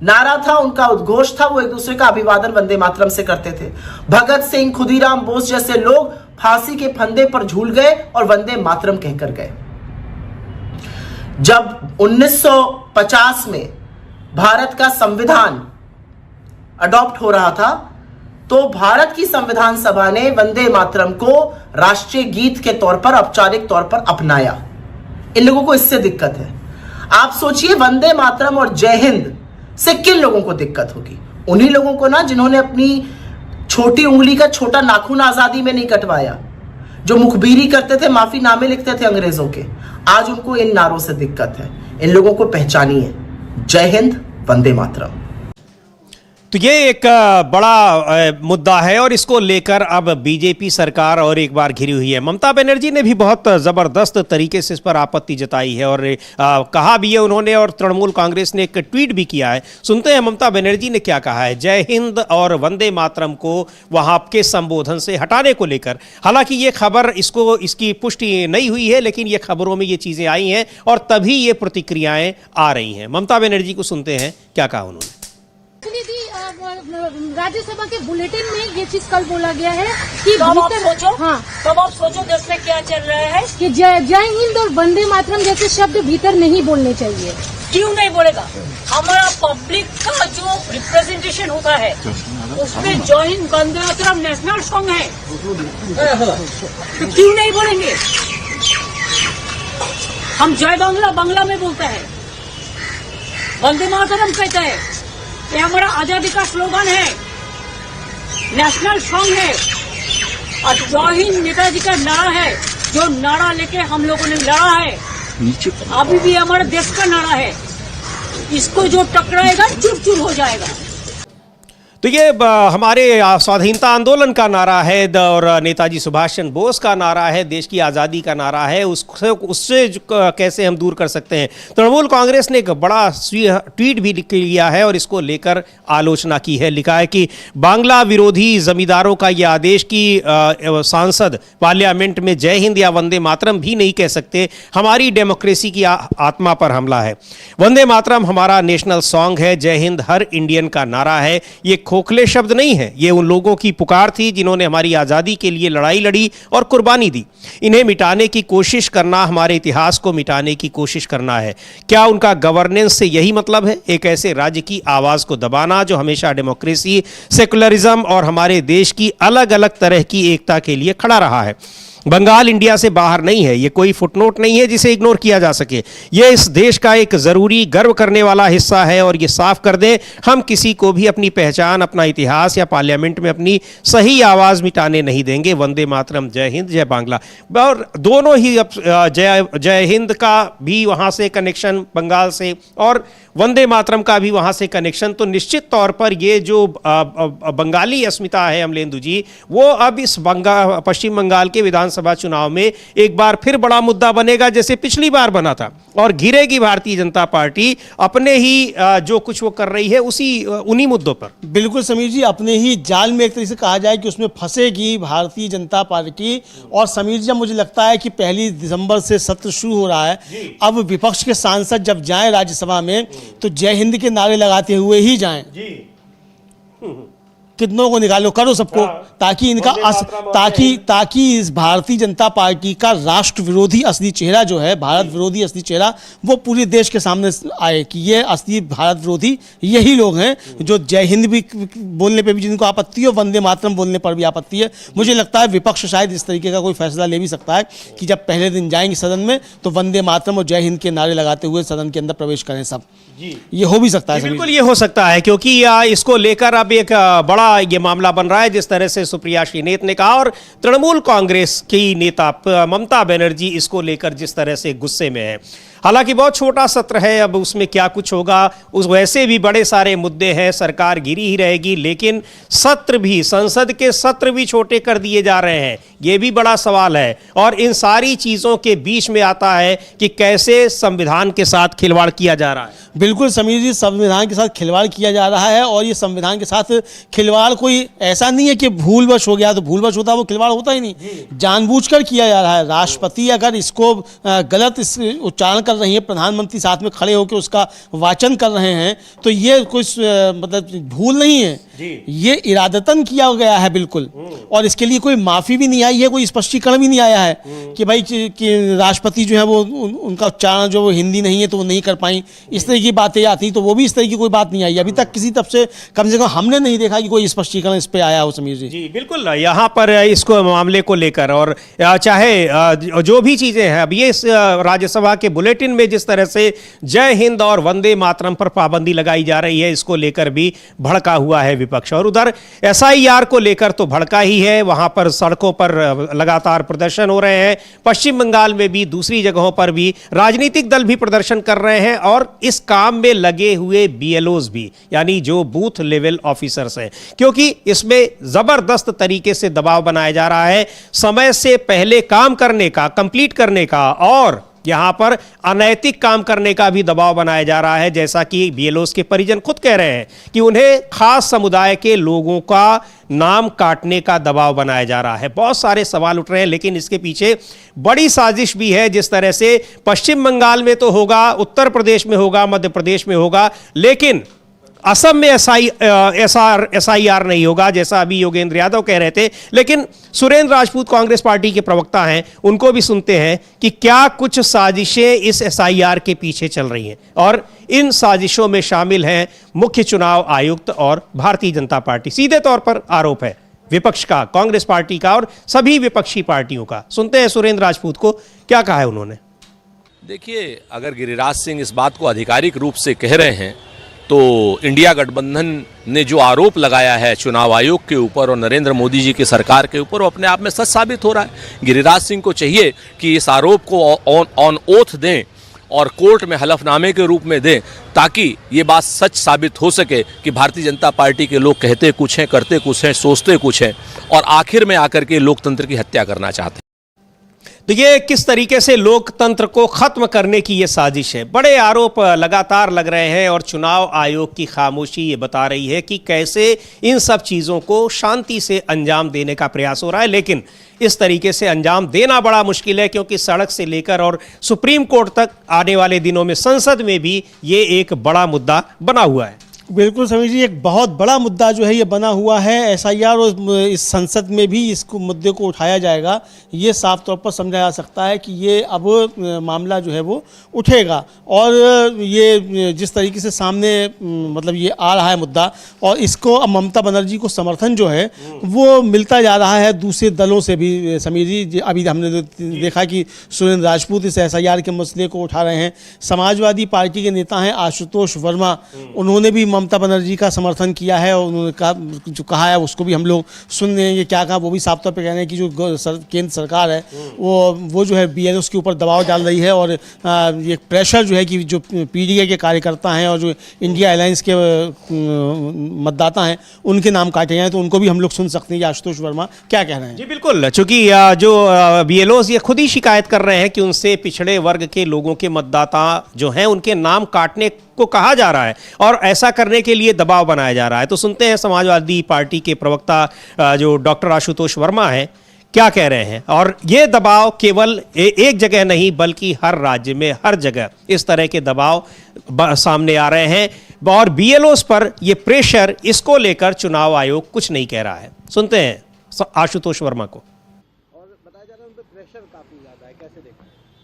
नारा था, उनका उद्घोष था, वो एक दूसरे का अभिवादन वंदे मातरम से करते थे। भगत सिंह, खुदीराम बोस जैसे लोग फांसी के फंदे पर झूल गए और वंदे मातरम कहकर गए। जब 1950 में भारत का संविधान अडॉप्ट हो रहा था, तो भारत की संविधान सभा ने वंदे मातरम को राष्ट्रीय गीत के तौर पर, औपचारिक तौर पर अपनाया। इन लोगों को इससे दिक्कत है। आप सोचिए, वंदे मातरम और जय हिंद से किन लोगों को दिक्कत होगी? उन्हीं लोगों को ना, जिन्होंने अपनी छोटी उंगली का छोटा नाखून आजादी में नहीं कटवाया, जो मुखबिरी करते थे, माफीनामे लिखते थे अंग्रेजों के। आज उनको इन नारों से दिक्कत है। इन लोगों को पहचानिए। जय हिंद, वंदे मातरम। तो ये एक बड़ा मुद्दा है और इसको लेकर अब बीजेपी सरकार और एक बार घिरी हुई है। ममता बनर्जी ने भी बहुत ज़बरदस्त तरीके से इस पर आपत्ति जताई है और कहा भी है उन्होंने, और तृणमूल कांग्रेस ने एक ट्वीट भी किया है। सुनते हैं ममता बनर्जी ने क्या कहा है जय हिंद और वंदे मातरम को वहाँ के संबोधन से हटाने को लेकर। हालांकि ये खबर, इसकी पुष्टि नहीं हुई है, लेकिन ये खबरों में ये चीज़ें आई हैं और तभी ये प्रतिक्रियाएँ आ रही हैं। ममता बनर्जी को सुनते हैं क्या कहा उन्होंने। राज्यसभा के बुलेटिन में ये चीज कल बोला गया है कि तब आप सोचो, हाँ, तब आप सोचो देश में क्या चल रहा है कि जय हिंद और वंदे मातरम जैसे शब्द भीतर नहीं बोलने चाहिए। क्यों नहीं बोलेगा? हमारा पब्लिक का जो रिप्रेजेंटेशन होता है उसमें जय हिंद वंदे मातरम नेशनल सॉन्ग है, तो क्यों नहीं बोलेंगे? हम जय बांग्ला बांग्ला में बोलते हैं, वंदे मातरम कहते हैं। ये हमारा आजादी का स्लोगन है, नेशनल सॉन्ग है। और जय हिंद नेताजी का नारा है, जो नारा लेके हम लोगों ने लड़ा है, अभी भी हमारे देश का नारा है। इसको जो टकराएगा चूर चूर हो जाएगा। तो ये हमारे स्वाधीनता आंदोलन का नारा है और नेताजी सुभाष चंद्र बोस का नारा है, देश की आज़ादी का नारा है। उससे कैसे हम दूर कर सकते हैं? तृणमूल कांग्रेस ने एक बड़ा ट्वीट भी लिया है और इसको लेकर आलोचना की है। लिखा है कि बांग्ला विरोधी जमींदारों का ये आदेश कि सांसद पार्लियामेंट में जय हिंद या वंदे मातरम भी नहीं कह सकते, हमारी डेमोक्रेसी की आत्मा पर हमला है। वंदे मातरम हमारा नेशनल सॉन्ग है, जय हिंद हर इंडियन का नारा है। ये खोखले शब्द नहीं है, ये उन लोगों की पुकार थी जिन्होंने हमारी आज़ादी के लिए लड़ाई लड़ी और कुर्बानी दी। इन्हें मिटाने की कोशिश करना हमारे इतिहास को मिटाने की कोशिश करना है। क्या उनका गवर्नेंस से यही मतलब है? एक ऐसे राज्य की आवाज़ को दबाना जो हमेशा डेमोक्रेसी, सेकुलरिज्म और हमारे देश की अलग अलग तरह की एकता के लिए खड़ा रहा है। बंगाल इंडिया से बाहर नहीं है, ये कोई फुटनोट नहीं है जिसे इग्नोर किया जा सके। ये इस देश का एक ज़रूरी गर्व करने वाला हिस्सा है और ये साफ कर दें, हम किसी को भी अपनी पहचान, अपना इतिहास या पार्लियामेंट में अपनी सही आवाज़ मिटाने नहीं देंगे। वंदे मातरम, जय हिंद, जय बांग्ला। और दोनों ही जय हिंद का भी वहाँ से कनेक्शन बंगाल से और वंदे मातरम का भी वहाँ से कनेक्शन, तो निश्चित तौर पर ये जो बंगाली अस्मिता है अमलेंदु जी, वो अब इस पश्चिम बंगाल के विधानसभा चुनाव में एक बार फिर बड़ा मुद्दा बनेगा जैसे पिछली बार बना था, और घिरेगी भारतीय जनता पार्टी अपने ही जो कुछ वो कर रही है उन्हीं मुद्दों पर। बिल्कुल समीर जी, अपने ही जाल में एक तरीके से कहा जाए कि उसमें फंसेगी भारतीय जनता पार्टी। और समीर जी, मुझे लगता है कि 1 दिसंबर से सत्र शुरू हो रहा है। अब विपक्ष के सांसद जब जाएं राज्यसभा में तो जय हिंद के नारे लगाते हुए ही जाएं। कितनों को निकालो, करो सबको, ताकि इनका ताकि इस भारतीय जनता पार्टी का राष्ट्र विरोधी असली चेहरा जो है, भारत विरोधी असली चेहरा, वो पूरे देश के सामने आए कि ये असली भारत विरोधी यही लोग हैं जो जय हिंद भी बोलने पे भी जिनको आपत्ति है, वंदे मातरम बोलने पर भी आपत्ति है। मुझे लगता है विपक्ष शायद इस तरीके का कोई फैसला ले भी सकता है कि जब पहले दिन जाएंगे सदन में तो वंदे मातरम और जय हिंद के नारे लगाते हुए सदन के अंदर प्रवेश करें सब। ये हो भी सकता है, बिल्कुल ये हो सकता है, क्योंकि इसको लेकर अब एक बड़ा ये मामला बन रहा है। जिस तरह से सुप्रिया श्रीनेत ने कहा और तृणमूल कांग्रेस की नेता ममता बनर्जी इसको लेकर जिस तरह से गुस्से में है। हालांकि बहुत छोटा सत्र है, अब उसमें क्या कुछ होगा, उस वैसे भी बड़े सारे मुद्दे हैं, सरकार गिरी ही रहेगी, लेकिन सत्र भी, संसद के सत्र भी छोटे कर दिए जा रहे हैं, ये भी बड़ा सवाल है। और इन सारी चीज़ों के बीच में आता है कि कैसे संविधान के साथ खिलवाड़ किया जा रहा है। बिल्कुल समीर जी, संविधान के साथ खिलवाड़ किया जा रहा है, और ये संविधान के साथ खिलवाड़ कोई ऐसा नहीं है कि भूलवश हो गया तो भूलवश होता, वो खिलवाड़ होता ही नहीं, जानबूझकर किया जा रहा है। राष्ट्रपति अगर इसको गलत उच्चारण कर रही है, प्रधानमंत्री साथ में खड़े होकर उसका वाचन कर रहे हैं, तो ये कोई मतलब भूल नहीं है, ये इरादतन किया गया है बिल्कुल। और इसके लिए कोई माफी भी नहीं आई है, कोई स्पष्टीकरण भी नहीं आया है कि भाई कि राष्ट्रपति जो है वो उनका उच्चारण जो वो हिंदी नहीं है तो वो नहीं कर पाई, इस तरह की बातें आती, तो वो भी इस तरह की कोई बात नहीं आई अभी तक किसी तरफ से, कम हमने नहीं देखा कि कोई स्पष्टीकरण इस पे आया हो समीर जी। जी बिल्कुल, यहाँ पर इसको मामले को लेकर और चाहे जो भी चीजें हैं, अब ये राज्यसभा के बुलेटिन में जिस तरह से जय हिंद और वंदे मातरम पर पाबंदी लगाई जा रही है, इसको लेकर भी भड़का हुआ है विपक्ष। और उधर SIR को लेकर तो भड़का ही है, वहां पर सड़कों पर लगातार प्रदर्शन हो रहे हैं, पश्चिम बंगाल में भी, दूसरी जगहों पर भी राजनीतिक दल भी प्रदर्शन कर रहे हैं, और इस काम में लगे हुए BLOs भी, यानी जो बूथ लेवल ऑफिसर्स हैं, क्योंकि इसमें जबरदस्त तरीके से दबाव बनाया जा रहा है समय से पहले काम करने का, कंप्लीट करने का, और यहां पर अनैतिक काम करने का भी दबाव बनाया जा रहा है। जैसा कि BLOs के परिजन खुद कह रहे हैं कि उन्हें खास समुदाय के लोगों का नाम काटने का दबाव बनाया जा रहा है। बहुत सारे सवाल उठ रहे हैं, लेकिन इसके पीछे बड़ी साजिश भी है। जिस तरह से पश्चिम बंगाल में तो होगा, उत्तर प्रदेश में होगा, मध्य प्रदेश में होगा, लेकिन असम में SIR नहीं होगा, जैसा अभी योगेंद्र यादव कह रहे थे। लेकिन सुरेंद्र राजपूत कांग्रेस पार्टी के प्रवक्ता हैं, उनको भी सुनते हैं कि क्या कुछ साजिशें इस SIR के पीछे चल रही हैं, और इन साजिशों में शामिल हैं मुख्य चुनाव आयुक्त और भारतीय जनता पार्टी। सीधे तौर पर आरोप है विपक्ष का, कांग्रेस पार्टी का और सभी विपक्षी पार्टियों का। सुनते हैं सुरेंद्र राजपूत को, क्या कहा है उन्होंने। देखिए, अगर गिरिराज सिंह इस बात को आधिकारिक रूप से कह रहे हैं तो इंडिया गठबंधन ने जो आरोप लगाया है चुनाव आयोग के ऊपर और नरेंद्र मोदी जी की सरकार के ऊपर, वो अपने आप में सच साबित हो रहा है। गिरिराज सिंह को चाहिए कि इस आरोप को ऑन ओथ दें और कोर्ट में हलफनामे के रूप में दें, ताकि ये बात सच साबित हो सके कि भारतीय जनता पार्टी के लोग कहते कुछ हैं, करते कुछ हैं, सोचते कुछ हैं, और आखिर में आकर के लोकतंत्र की हत्या करना चाहते हैं। तो ये किस तरीके से लोकतंत्र को खत्म करने की ये साजिश है। बड़े आरोप लगातार लग रहे हैं, और चुनाव आयोग की खामोशी ये बता रही है कि कैसे इन सब चीज़ों को शांति से अंजाम देने का प्रयास हो रहा है। लेकिन इस तरीके से अंजाम देना बड़ा मुश्किल है, क्योंकि सड़क से लेकर और सुप्रीम कोर्ट तक आने वाले दिनों में संसद में भी ये एक बड़ा मुद्दा बना हुआ है। बिल्कुल समीर जी, एक बहुत बड़ा मुद्दा जो है ये बना हुआ है एसआईआर, और इस संसद में भी इसको मुद्दे को उठाया जाएगा। ये साफ तौर पर समझा जा सकता है कि ये अब मामला जो है वो उठेगा, और ये जिस तरीके से सामने मतलब ये आ रहा है मुद्दा, और इसको अब ममता बनर्जी को समर्थन जो है वो मिलता जा रहा है दूसरे दलों से भी। समीर जी, अभी हमने देखा कि सुरेंद्र राजपूत इस एसआईआर के मसले को उठा रहे हैं। समाजवादी पार्टी के नेता हैं आशुतोष वर्मा, उन्होंने भी ममता बनर्जी का समर्थन किया है, और उन्होंने कहा है, उसको भी हम लोग सुन रहे हैं ये क्या कहा। वो भी साफ तौर पे कह रहे हैं कि जो केंद्र सरकार है वो जो है बीएलओ के ऊपर दबाव डाल रही है, और ये प्रेशर जो है कि जो पीडीए के कार्यकर्ता हैं और जो इंडिया अलायंस के मतदाता हैं उनके नाम काटे जाएं। तो उनको भी हम लोग सुन सकते हैं, आशुतोष वर्मा क्या कह रहे हैं। जी बिल्कुल, चूंकि जो बीएलओ ये खुद ही शिकायत कर रहे हैं कि उनसे पिछड़े वर्ग के लोगों के मतदाता जो हैं उनके नाम काटने को कहा जा रहा है, और ऐसा करने के लिए दबाव बनाया जा रहा है। तो सुनते हैं समाजवादी पार्टी के प्रवक्ता जो डॉक्टर आशुतोष वर्मा हैं क्या कह रहे हैं। और ये दबाव केवल एक जगह नहीं बल्कि हर राज्य में, हर जगह इस तरह के दबाव सामने आ रहे हैं, और बीएलओस पर ये प्रेशर, इसको लेकर चुनाव आयोग कुछ नहीं कह रहा है। सुनते हैं आशुतोष वर्मा को।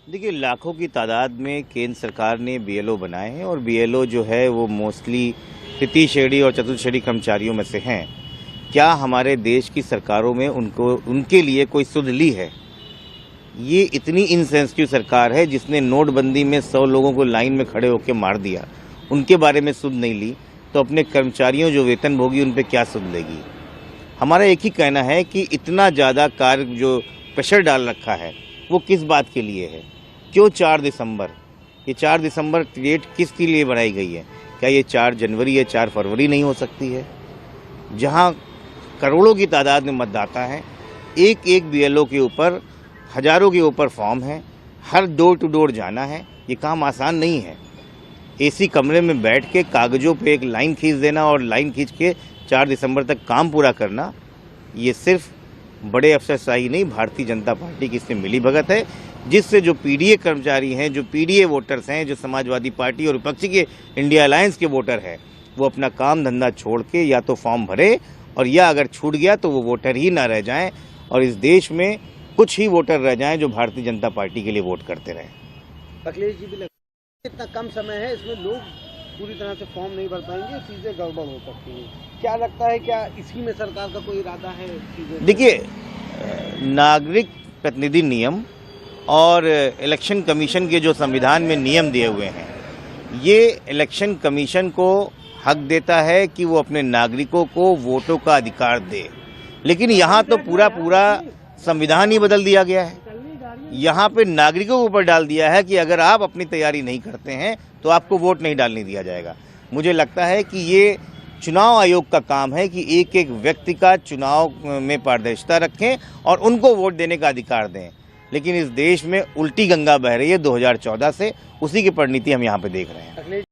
देखिए, लाखों की तादाद में केंद्र सरकार ने बीएलओ बनाए हैं, और बीएलओ जो है वो मोस्टली तृतीय श्रेणी और चतुर्थ श्रेणी कर्मचारियों में से हैं। क्या हमारे देश की सरकारों में उनके लिए कोई सुध ली है? ये इतनी इनसेंसिटिव सरकार है जिसने नोटबंदी में 100 लोगों को लाइन में खड़े होकर मार दिया, उनके बारे में सुध नहीं ली, तो अपने कर्मचारियों जो वेतनभोगी उन पर क्या सुध लेगी? हमारा एक ही कहना है कि इतना ज़्यादा कार्य जो प्रेशर डाल रखा है वो किस बात के लिए है? क्यों 4 दिसंबर? ये 4 दिसंबर डेट किसके लिए बनाई गई है? क्या ये 4 जनवरी या 4 फरवरी नहीं हो सकती है? जहां करोड़ों की तादाद में मतदाता हैं, एक एक बीएलओ के ऊपर हजारों के ऊपर फॉर्म है, हर डोर टू डोर जाना है, ये काम आसान नहीं है। एसी कमरे में बैठ के कागजों पे एक लाइन खींच देना और लाइन खींच के 4 दिसंबर तक काम पूरा करना, ये सिर्फ बड़े अफसरशाही नहीं, भारतीय जनता पार्टी की इसमें मिली भगत है, जिससे जो पीडीए कर्मचारी हैं, जो पीडीए वोटर्स हैं, जो समाजवादी पार्टी और विपक्षी के इंडिया अलायंस के वोटर हैं, वो अपना काम धंधा छोड़ के या तो फॉर्म भरे, और या अगर छूट गया तो वो वोटर ही ना रह जाएं, और इस देश में कुछ ही वोटर रह जाएं जो भारतीय जनता पार्टी के लिए वोट करते रहें। अखिलेश जी भी इतना कम समय है, इसमें लोग पूरी तरह से फॉर्म नहीं भर पाएंगे, चीजें गड़बड़ हो सकती हैं। क्या लगता है, क्या इसी में सरकार का कोई इरादा है? देखिए, नागरिक प्रतिनिधि नियम और इलेक्शन कमीशन के जो संविधान में नियम दिए हुए हैं, ये इलेक्शन कमीशन को हक देता है कि वो अपने नागरिकों को वोटों का अधिकार दे, लेकिन यहाँ तो पूरा संविधान ही बदल दिया गया है। यहाँ पे नागरिकों के ऊपर डाल दिया है कि अगर आप अपनी तैयारी नहीं करते हैं तो आपको वोट नहीं डालने दिया जाएगा। मुझे लगता है कि ये चुनाव आयोग का काम है कि एक एक व्यक्ति का चुनाव में पारदर्शिता रखें और उनको वोट देने का अधिकार दें, लेकिन इस देश में उल्टी गंगा बह रही है 2014 से, उसी की परिणति हम यहाँ पे देख रहे हैं।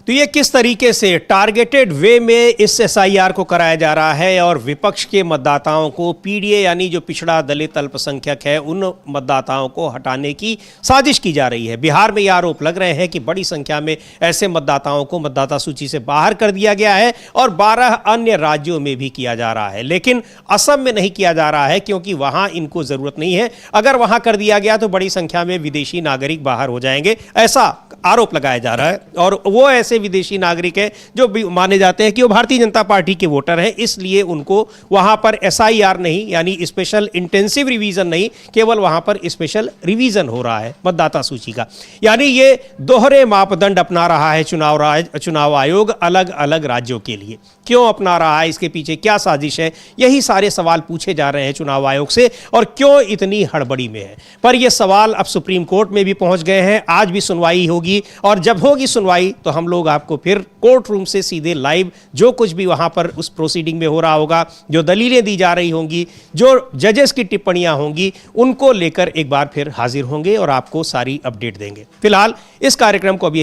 तो ये किस तरीके से टारगेटेड वे में इस एसआईआर को कराया जा रहा है, और विपक्ष के मतदाताओं को, पीडीए यानी जो पिछड़ा दलित अल्पसंख्यक है, उन मतदाताओं को हटाने की साजिश की जा रही है। बिहार में ये आरोप लग रहे हैं कि बड़ी संख्या में ऐसे मतदाताओं को मतदाता सूची से बाहर कर दिया गया है, और 12 अन्य राज्यों में भी किया जा रहा है, लेकिन असम में नहीं किया जा रहा है क्योंकि वहां इनको जरूरत नहीं है। अगर वहां कर दिया गया तो बड़ी संख्या में विदेशी नागरिक बाहर हो जाएंगे, ऐसा आरोप लगाया जा रहा है। और वो ऐसे विदेशी नागरिक हैं जो भी माने जाते हैं कि वो भारतीय जनता पार्टी के वोटर हैं, इसलिए उनको वहां पर एसआईआर नहीं, यानी स्पेशल इंटेंसिव रिवीजन नहीं, केवल वहां पर स्पेशल रिवीजन हो रहा है मतदाता सूची का। यानी ये दोहरे मापदंड अपना रहा है चुनाव आयोग अलग अलग राज्यों के लिए। क्यों अपना रहा है, इसके पीछे क्या साजिश है, यही सारे सवाल पूछे जा रहे हैं चुनाव आयोग से, और क्यों इतनी हड़बड़ी में है। पर ये सवाल अब सुप्रीम कोर्ट में भी पहुंच गए हैं। आज भी सुनवाई होगी, और जब होगी सुनवाई तो हम लोग आपको फिर कोर्ट रूम से सीधे लाइव जो कुछ भी वहां पर उस प्रोसीडिंग में हो रहा होगा, जो दलीलें दी जा रही होंगी, जो जजेस की टिप्पणियां होंगी, उनको लेकर एक बार फिर हाजिर होंगे और आपको सारी अपडेट देंगे। फिलहाल इस कार्यक्रम को अभी